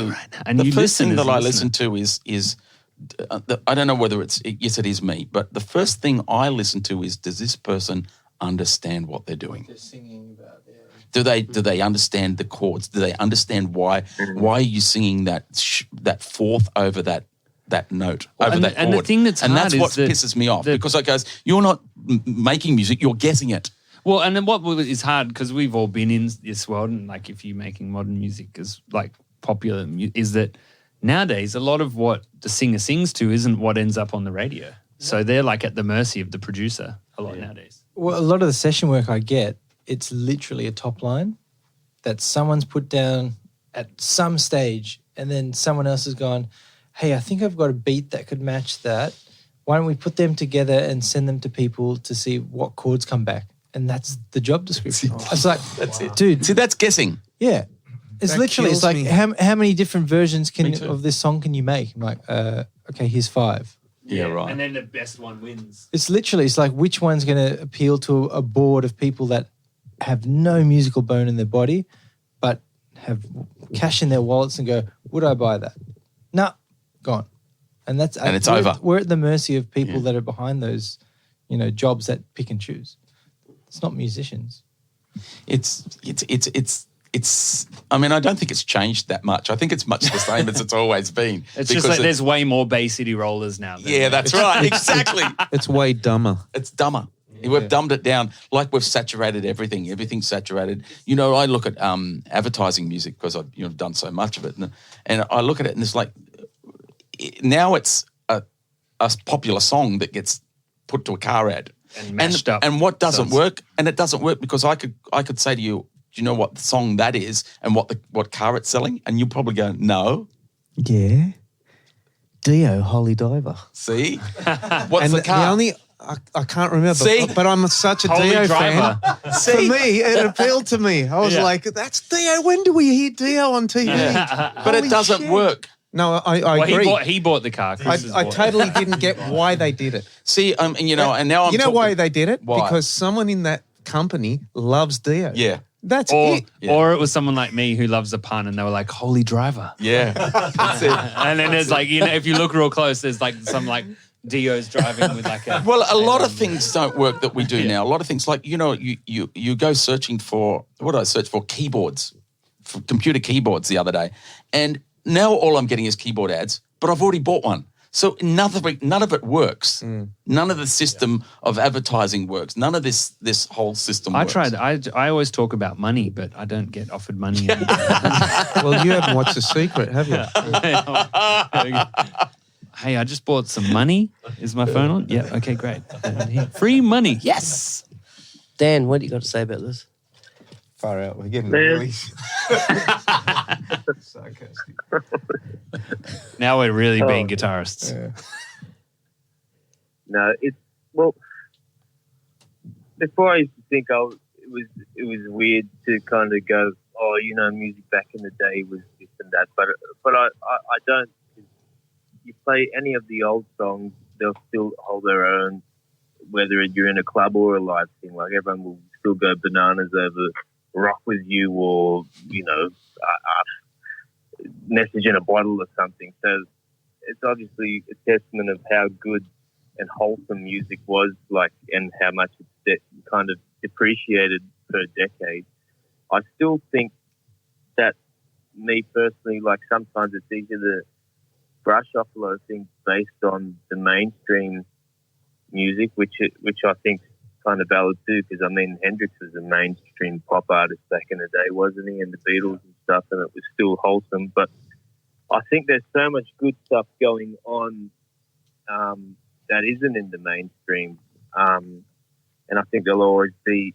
listen to is I don't know whether yes, it is me, but the first thing I listen to is, does this person understand what they're doing? They're singing about Do they understand the chords? Do they understand why are you singing that fourth over that note over that chord? And the thing that's hard that's is what that pisses me off because it goes, you're not making music, you're guessing it. Well, and then what is hard because we've all been in this world, and like if you're making modern music as like popular, is that nowadays a lot of what the singer sings to isn't what ends up on the radio. So they're like at the mercy of the producer a lot nowadays. Well, a lot of the session work I get, it's literally a top line that someone's put down at some stage, and then someone else has gone, hey, I think I've got a beat that could match that. Why don't we put them together and send them to people to see what chords come back? And that's the job description. It's like, That's it. dude, See, that's guessing. yeah. It's That literally, it's kills like, me. how many different versions Me too. of this song can you make? I'm like, okay, here's 5. Yeah, right. And then the best one wins. It's literally, it's like which one's going to appeal to a board of people that have no musical bone in their body, but have cash in their wallets and go, would I buy that? No, gone. And that's And it's we're- over. We're at the mercy of people that are behind those, jobs that pick and choose. It's not musicians. It's. I mean, I don't think it's changed that much. I think it's much the same as it's always been. It's just like there's way more Bay City rollers now. Yeah, that's right. Exactly. It's way dumber. It's dumber. We've dumbed it down like we've saturated everything. Everything's saturated. I look at advertising music because I've done so much of it, and I look at it and it's like now it's a popular song that gets put to a car ad And mashed up. And what doesn't Sounds- work? And it doesn't work because I could say to you, you know what song that is and what car it's selling? And you'll probably go, no. Yeah. Dio, Holy Diver. See? And What's the car? I can't remember, See? but I'm such a Holy Dio Driver. fan. For me, it appealed to me. I was Yeah. like, that's Dio. When do we hear Dio on TV? But it Holy doesn't shit. work. No, I Well, agree. he bought the car. Chris I totally didn't get why they did it. See, and now I'm You know talking, why they did it? Why? Because someone in that company loves Dio. Yeah. That's Or, it. or it was someone like me who loves a pun and they were like, Holy Driver. Yeah. That's it. And then there's like, if you look real close, there's like some like Dio's driving with like a... Well, a lot of things don't work that we do now. A lot of things like, you go searching for, what did I search for? Keyboards, for computer keyboards the other day. And now all I'm getting is keyboard ads, but I've already bought one. So none of it works. None of the system of advertising works. None of this whole system works. I always talk about money, but I don't get offered money. Well, you haven't watched The Secret, have you? Hey, I just bought some money. Is my phone on? Yeah, okay, great. Free money. Yes. Dan, what do you got to say about this? Far out. We're getting Man. really Sarcastic. Now we're really being guitarists. No, it's well. Before I used to think it was weird to kind of go, oh, music back in the day was this and that, but I don't. You play any of the old songs, they'll still hold their own, whether you're in a club or a live thing. Like everyone will still go bananas over Rock With You or Message in a Bottle or something. So it's obviously a testament of how good and wholesome music was, like, and how much it's kind of depreciated per decade. I still think that, me personally, like, sometimes it's easier to brush off a lot of things based on the mainstream music, which I think is kind of valid too, because I mean Hendrix was a mainstream pop artist back in the day, wasn't he? And the Beatles and stuff, and it was still wholesome. But I think there's so much good stuff going on that isn't in the mainstream, and I think there'll always be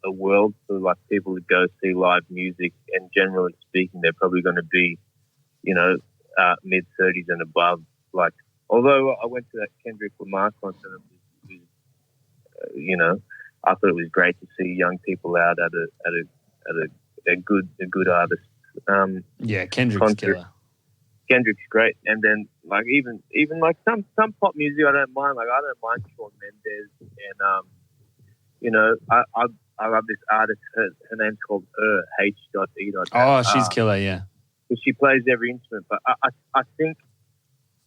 a world for like people to go see live music. And generally speaking, they're probably going to be, mid-30s and above. Like, although I went to that Kendrick Lamar concert, it was, I thought it was great to see young people out at a good artist. Yeah, Kendrick's concert. killer. Kendrick's great, and then like even like some pop music I don't mind. Like I don't mind Shawn Mendes, and I love this artist. Her name's called H.E. Oh, she's killer, yeah. She plays every instrument, but I think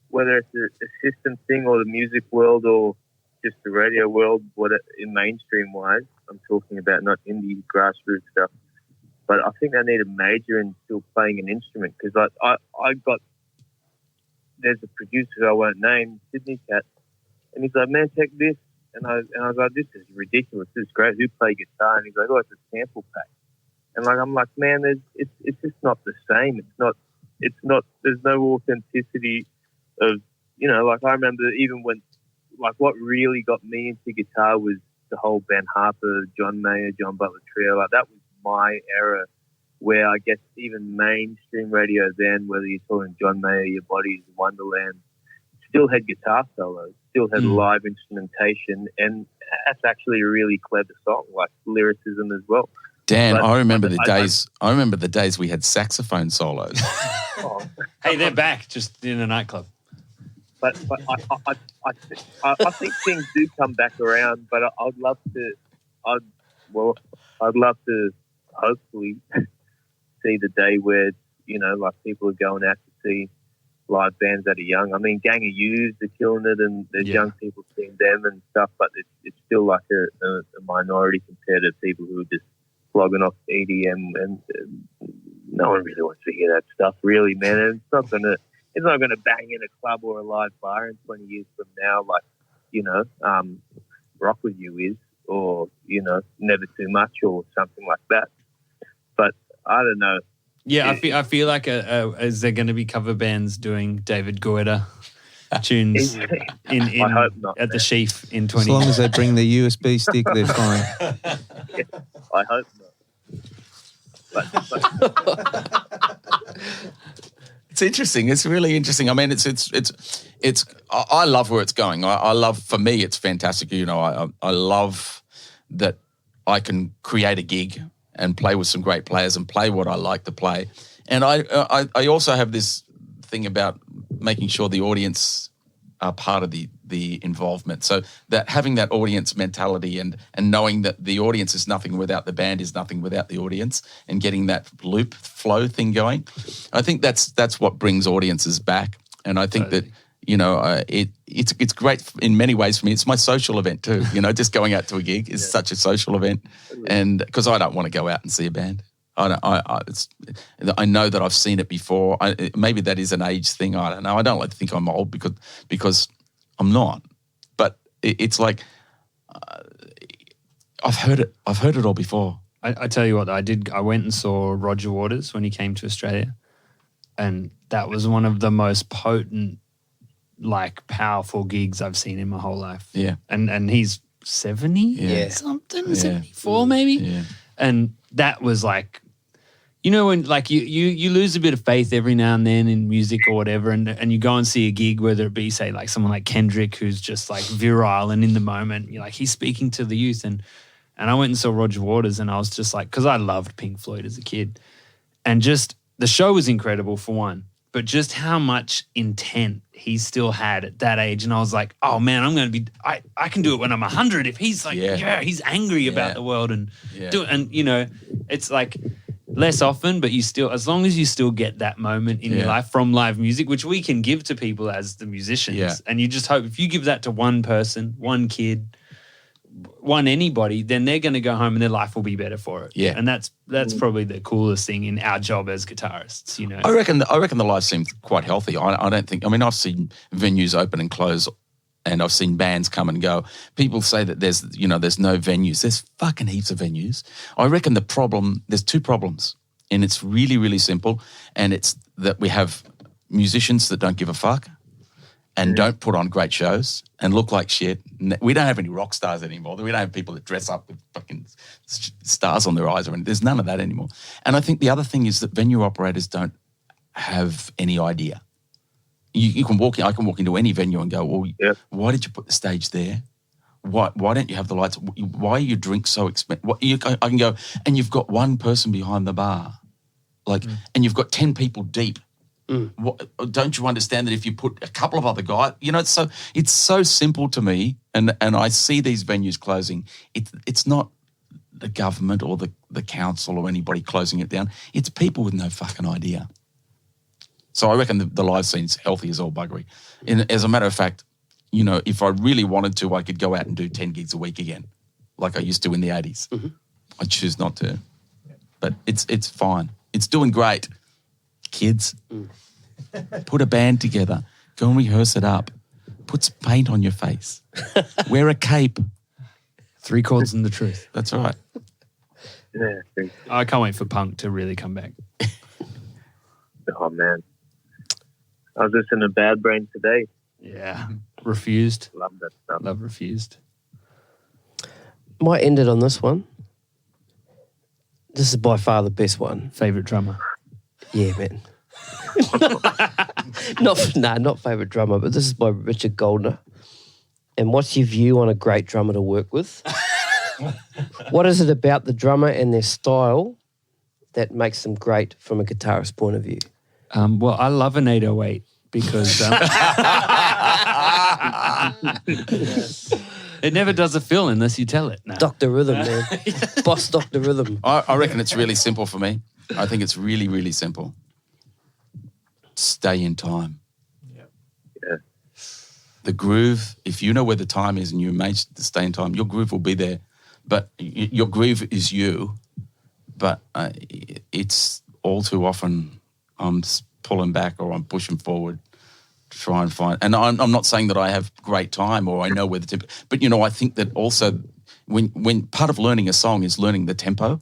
whether it's a system thing or the music world or just the radio world, in mainstream wise, I'm talking about not indie grassroots stuff, but I think they need a major in still playing an instrument, because there's a producer who I won't name, Sydney Cat, and he's like, man, take this, and I was like, this is ridiculous, this is great, who play guitar? And he's like, oh, it's a sample pack. And like I'm like, man, it's just not the same. It's not. There's no authenticity of, like I remember even when, like, what really got me into guitar was the whole Ben Harper, John Mayer, John Butler trio. Like that was my era, where I guess even mainstream radio then, whether you're talking John Mayer, Your Body's Wonderland, still had guitar solos, still had live instrumentation, and that's actually a really clever song, like lyricism as well. Dan, I remember the days. I remember the days we had saxophone solos. Hey, they're back, just in a nightclub. But I think things do come back around. But I'd love to hopefully see the day where like people are going out to see live bands that are young. I mean, Gang of Youths are killing it, and there's young people seeing them and stuff. But it's still like a minority compared to people who are just flogging off EDM, and no one really wants to hear that stuff, really, man. And it's not gonna bang in a club or a live bar in 20 years from now, like Rock With You is, or Never Too Much or something like that. But I don't know. Yeah, I feel like is there going to be cover bands doing David Guetta tunes in I hope not, at the Sheaf in As 20 long as they bring the USB stick, they're fine. I hope not. It's interesting. It's really interesting. I mean, I love where it's going. I love, for me, it's fantastic. You know, I love that I can create a gig and play with some great players and play what I like to play. And I also have this thing about making sure the audience are part of the involvement. So that having that audience mentality and knowing that the audience is nothing without the band is nothing without the audience, and getting that loop flow thing going, I think that's what brings audiences back. And I think that, you know, it's great in many ways for me. It's my social event too. You know, just going out to a gig is such a social event, and because I don't want to go out and see a band. I know that I've seen it before. Maybe that is an age thing. I don't know. I don't like to think I'm old because I'm not. But it's like I've heard it all before. I tell you what, I went and saw Roger Waters when he came to Australia, and that was one of the most potent, like, powerful gigs I've seen in my whole life. Yeah, and he's 70 something, 74 maybe, and that was like. You know, when like you lose a bit of faith every now and then in music or whatever, and you go and see a gig, whether it be, say, like someone like Kendrick, who's just like virile and in the moment, you're like, he's speaking to the youth. And I went and saw Roger Waters, and I was just like, because I loved Pink Floyd as a kid, and just the show was incredible for one, but just how much intent he still had at that age. And I was like, oh man, I can do it when I'm 100. If he's like, he's angry about the world and do it. And, you know, it's like, less often, but you still, as long as you still get that moment in your life from live music, which we can give to people as the musicians, and you just hope if you give that to one person, one kid, one anybody, then they're going to go home and their life will be better for it. Yeah, and that's probably the coolest thing in our job as guitarists. You know, I reckon the live seems quite healthy. I don't think. I mean, I've seen venues open and close. And I've seen bands come and go. People say that there's no venues. There's fucking heaps of venues. I reckon there's two problems, and it's really, really simple. And it's that we have musicians that don't give a fuck and don't put on great shows and look like shit. We don't have any rock stars anymore. We don't have people that dress up with fucking stars on their eyes or anything. There's none of that anymore. And I think the other thing is that venue operators don't have any idea. You can walk in. I can walk into any venue and go, well, why did you put the stage there? Why don't you have the lights? Why are your drinks so expensive? I can go, and you've got one person behind the bar, and you've got 10 people deep. Don't you understand that if you put a couple of other guys, you know, it's so simple to me, and I see these venues closing. It's not the government or the council or anybody closing it down. It's people with no fucking idea. So I reckon the live scene's healthy as all buggery. And as a matter of fact, you know, if I really wanted to, I could go out and do 10 gigs a week again, like I used to in the 80s. Mm-hmm. I choose not to. But it's fine. It's doing great. Kids, put a band together. Go and rehearse it up. Put some paint on your face. Wear a cape. 3 chords and the truth. That's right. Yeah. I can't wait for punk to really come back. Oh, man. I was listening to Bad Brain today. Yeah. Refused. Love that stuff. Love Refused. Might end it on this one. This is by far the best one. Favorite drummer? Yeah, man. Not favorite drummer, but this is by Richard Goldner. And what's your view on a great drummer to work with? What is it about the drummer and their style that makes them great from a guitarist point of view? Well, I love an 808 because it never does a fill unless you tell it. No. Dr. Rhythm, man. Boss Dr. Rhythm. I reckon it's really simple for me. I think it's really, really simple. Stay in time. Yeah. The groove, if you know where the time is and you manage to stay in time, your groove will be there. But your groove is you. But it's all too often I'm pulling back or I'm pushing forward to try and find. And I'm not saying that I have great time or I know where the tempo. But, you know, I think that also when part of learning a song is learning the tempo,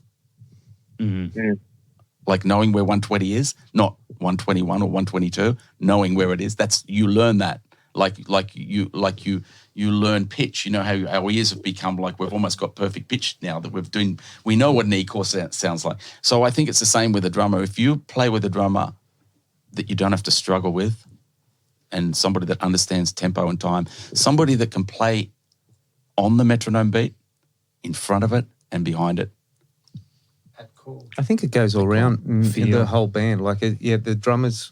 like knowing where 120 is, not 121 or 122, knowing where it is. You learn that Like you learn pitch. You know how our ears have become like we've almost got perfect pitch now that we know what an E chord sounds like. So I think it's the same with a drummer. If you play with a drummer that you don't have to struggle with, and somebody that understands tempo and time, somebody that can play on the metronome beat, in front of it and behind it. I think it goes all around in the whole band. Like, the drummers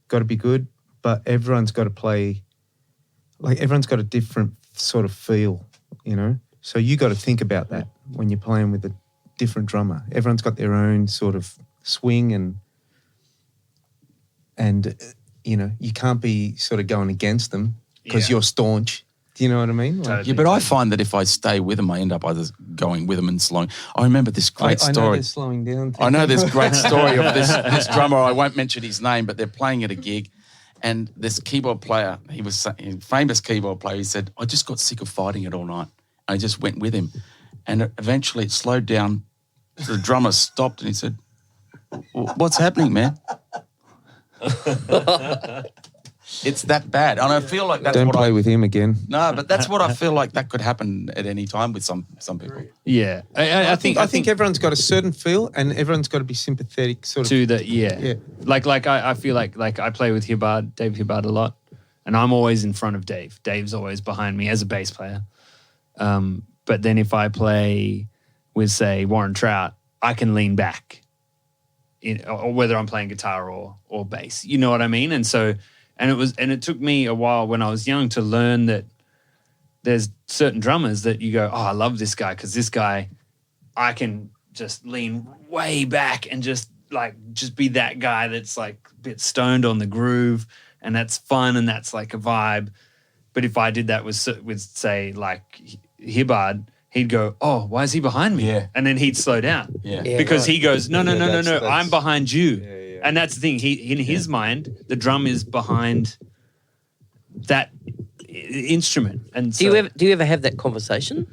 got to be good, but everyone's got to play. Like, everyone's got a different sort of feel, you know. So you got to think about that when you're playing with a different drummer. Everyone's got their own sort of swing, and you know, you can't be sort of going against them because you're staunch. Do you know what I mean? Like, yeah, but I find that if I stay with them, I end up either going with them and slowing. I remember this great story. I know they're slowing down. I know this great story of this drummer. I won't mention his name, but they're playing at a gig, and this keyboard player, he was a famous keyboard player. He said, "I just got sick of fighting it all night." I just went with him, and eventually it slowed down. The drummer stopped, and he said, "What's happening, man?" It's that bad, and I feel like that's don't play with him again. No, but that's what I feel like that could happen at any time with some people. Yeah, I think everyone's got a certain feel, and everyone's got to be sympathetic, sort of. To the Like I feel like I play with Dave Hibbard a lot, and I'm always in front of Dave. Dave's always behind me as a bass player. But then if I play with, say, Warren Trout, I can lean back, or whether I'm playing guitar or bass. You know what I mean? And so. And it took me a while when I was young to learn that there's certain drummers that you go, oh, I love this guy because this guy, I can just lean way back and just be that guy that's like a bit stoned on the groove, and that's fun and that's like a vibe. But if I did that with say like Hibbard, he'd go, oh, why is he behind me? Yeah. And then he'd slow down. Yeah. Because he goes, no, that's- I'm behind you. Yeah. And that's the thing. In his mind, the drum is behind that instrument. And Do you ever have that conversation?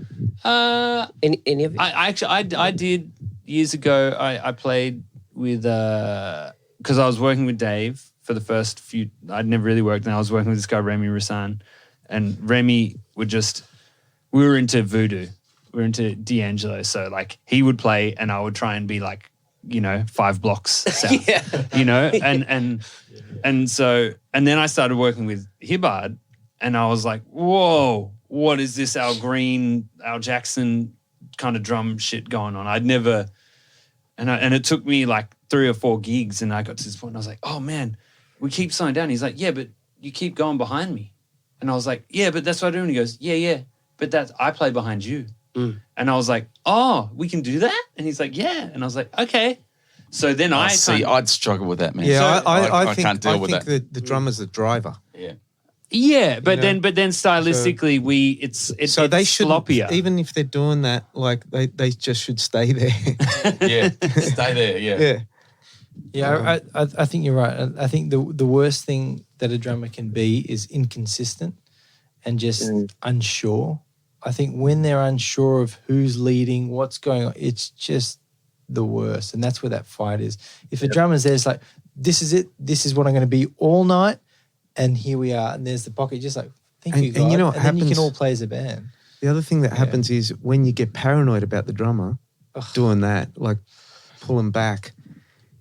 Any of you? I did years ago. I played with because I was working with Dave for the first few. I'd never really worked, and I was working with this guy Remy Roussan, and Remy we were into voodoo. We were into D'Angelo, so like he would play, and I would try and be like, 5 blocks south, and so then I started working with Hibbard, and I was like, whoa, what is this Al Green, Al Jackson kind of drum shit going on? I'd never, and it took me like 3 or 4 gigs, and I got to this point, and I was like, oh man, we keep slowing down. He's like, yeah, but you keep going behind me, and I was like, yeah, but that's what I do. And he goes, yeah, but I play behind you. And I was like, oh, we can do that? And he's like, yeah. And I was like, okay. So then I'd struggle with that, man. Yeah, I can't deal with that. I think the drummer's the driver. Yeah. Yeah, but then stylistically it's they should sloppier. Even if they're doing that, like they just should stay there. Yeah, stay there, yeah. Yeah, I think you're right. I think the worst thing that a drummer can be is inconsistent and just unsure. I think when they're unsure of who's leading, what's going on, it's just the worst. And that's where that fight is. If a drummer's there, it's like, this is it. This is what I'm going to be all night. And here we are. And there's the pocket. Just like, thank you, God. And you know what happens? Then you can all play as a band. The other thing that happens is when you get paranoid about the drummer doing that, like pulling back,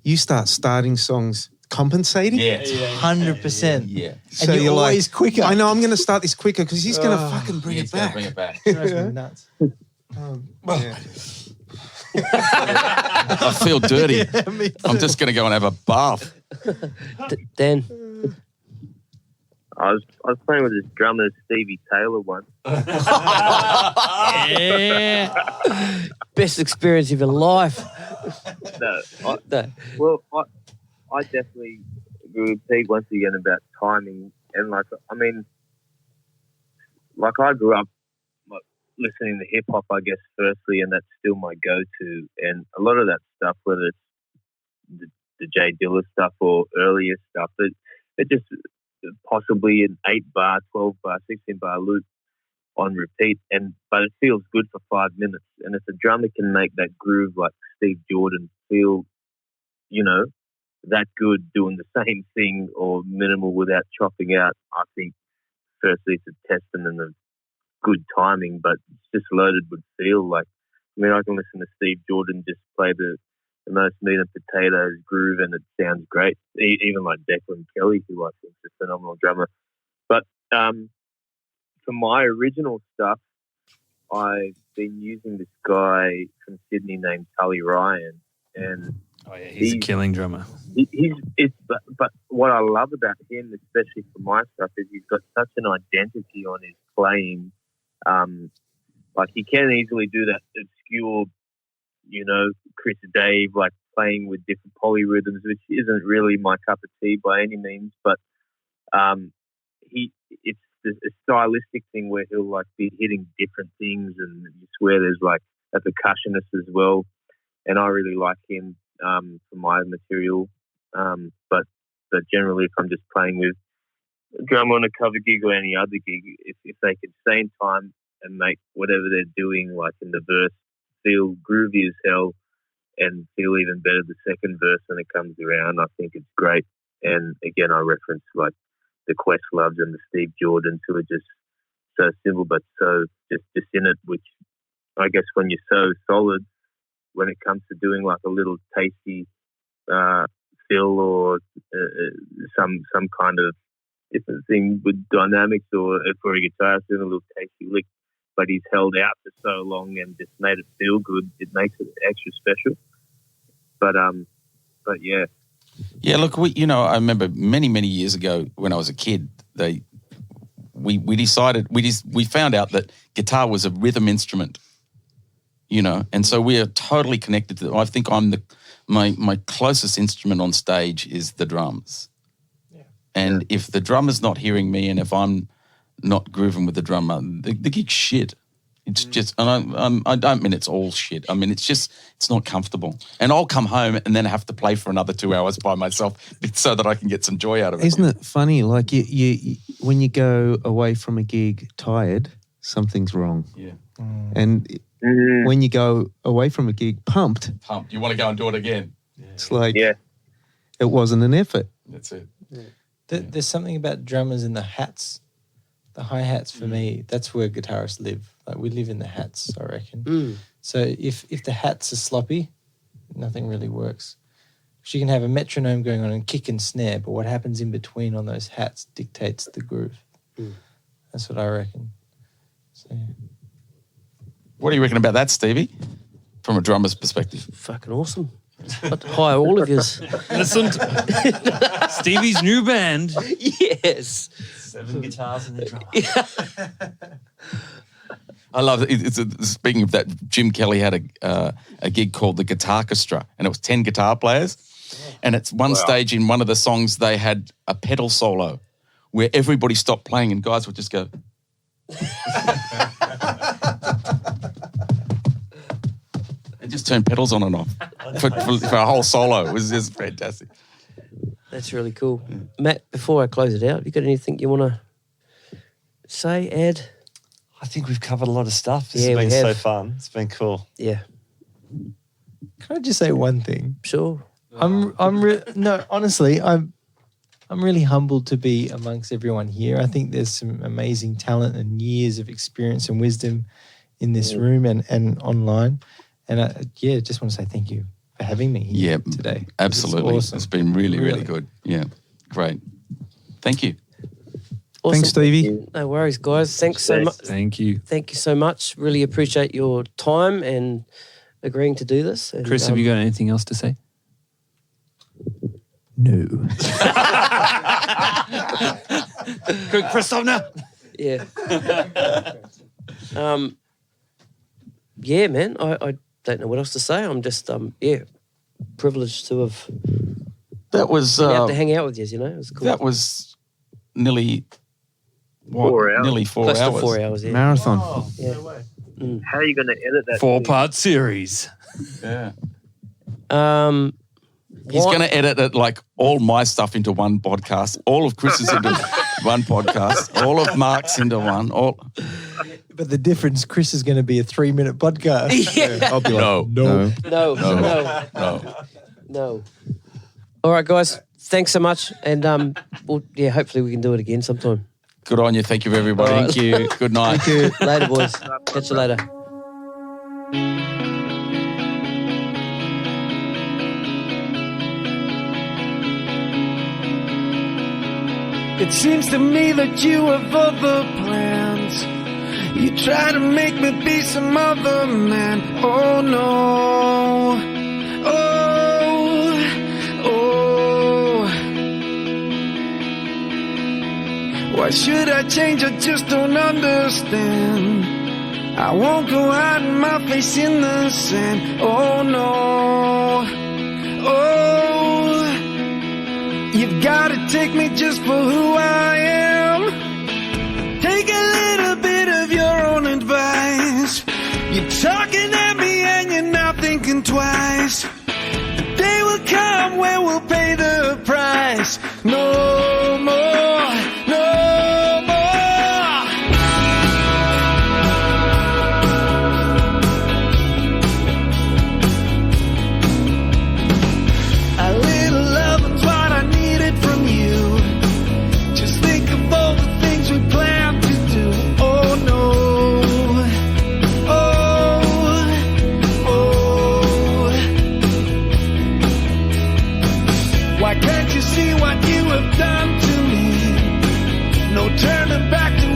you start starting songs compensating. Yeah. 100%. Yeah. And So you're always quicker. I know I'm going to start this quicker because he's going to fucking bring it back. Bring it back. Drives me nuts. I feel dirty. I'm just going to go and have a bath. Dan? I was playing with this drummer, Stevie Taylor, once. Yeah. Best experience of your life. Well, I definitely agree with Pete once again about timing. And, I grew up listening to hip-hop, I guess, firstly, and that's still my go-to. And a lot of that stuff, whether it's the Jay Dilla stuff or earlier stuff, it just possibly an 8-bar, 12-bar, 16-bar loop on repeat, but it feels good for 5 minutes. And if the drummer can make that groove like Steve Jordan feel, that good doing the same thing or minimal without chopping out. I think firstly it's a testament of good timing, but it's just loaded with feel. Like, I mean, I can listen to Steve Jordan just play the most meat and potatoes groove, and it sounds great. Even like Declan Kelly, who I think is a phenomenal drummer. But for my original stuff, I've been using this guy from Sydney named Tully Ryan, and he's a killing drummer. But what I love about him, especially for my stuff, is he's got such an identity on his playing. Like, he can easily do that obscure, you know, Chris Dave, like playing with different polyrhythms, which isn't really my cup of tea by any means. But it's a stylistic thing where he'll like be hitting different things, and you swear there's like a percussionist as well. And I really like him for my material. But generally, if I'm just playing with drum on a cover gig or any other gig, if they can stay in time and make whatever they're doing, like in the verse, feel groovy as hell and feel even better the second verse when it comes around, I think it's great. And again, I reference like the Questloves and the Steve Jordans, who are just so simple but so just in it, which I guess when you're so solid, when it comes to doing like a little tasty fill or some kind of different thing with dynamics, or for a guitarist doing a little tasty lick, but he's held out for so long and just made it feel good, it makes it extra special. But yeah. Yeah, look, I remember many years ago when I was a kid, we found out that guitar was a rhythm instrument, you know, and so we are totally connected to it. I think my closest instrument on stage is the drums. Yeah. And if the drummer's not hearing me, and if I'm not grooving with the drummer, the gig's shit. It's just, and I don't mean it's all shit. I mean, it's not comfortable. And I'll come home and then have to play for another 2 hours by myself so that I can get some joy out of it. Isn't it funny? Like you when you go away from a gig tired, something's wrong. Yeah. And when you go away from a gig pumped, you want to go and do it again. Yeah. It's like it wasn't an effort. That's it. Yeah. There's something about drummers in the hats. The hi-hats for me, that's where guitarists live. Like, we live in the hats, I reckon. So if the hats are sloppy, nothing really works. You can have a metronome going on and kick and snare, but what happens in between on those hats dictates the groove. That's what I reckon. So, yeah. What do you reckon about that, Stevie, from a drummer's perspective? Fucking awesome. I'd hire all of yous. Listen to Stevie's new band. Yes. 7 guitars and a drum. I love it. Speaking of that, Jim Kelly had a gig called the Guitarcastra, and it was 10 guitar players. And at one stage in one of the songs, they had a pedal solo where everybody stopped playing and guys would just go. And just turn pedals on and off for a whole solo. It was just fantastic. That's really cool. Matt, before I close it out, have you got anything you want to say, add? I think we've covered a lot of stuff. This Yeah, has we been so have. fun. It's been cool. Yeah. Can I just say one thing? Sure. Honestly, I'm really humbled to be amongst everyone here. I think there's some amazing talent and years of experience and wisdom in this room and online. And I just want to say thank you for having me here today. Absolutely. It's awesome. It's been really good. Yeah, great. Thank you. Awesome. Thanks, Stevie. No worries, guys. Thanks so much. Thank you. Thank you so much. Really appreciate your time and agreeing to do this. And, Chris, have you got anything else to say? No. Chris, stop now. Yeah. Yeah, man. I don't know what else to say. I'm just privileged to have That was been able to hang out with you. You know, it was cool. that was nearly 4 hours. Nearly 4 Close hours. to 4 hours. Yeah. Marathon. Yeah. How are you going to edit that? 4-part series. Yeah. What? He's going to edit it like all my stuff into one podcast, all of Chris's into one podcast, all of Mark's into one. But the difference, Chris is going to be a 3-minute podcast. Yeah. I'll be like, No. No. No. No. All right, guys. Thanks so much. And hopefully we can do it again sometime. Good on you. Thank you, everybody. All right. Thank you. Good night. Thank you. Later, boys. Catch you later. It seems to me that you have other plans. You try to make me be some other man. Oh no. Oh. Why should I change? I just don't understand. I won't go hiding my face in the sand. Oh no. Oh. You've got to take me just for who I am. Take a little bit of your own advice. You're talking at me and you're not thinking twice. The day will come when we'll pay the price. No more, no more. A little loving's what I needed from you. Just think of all the things we planned to do. Oh no. Why can't you see what you have done to me? No turning back to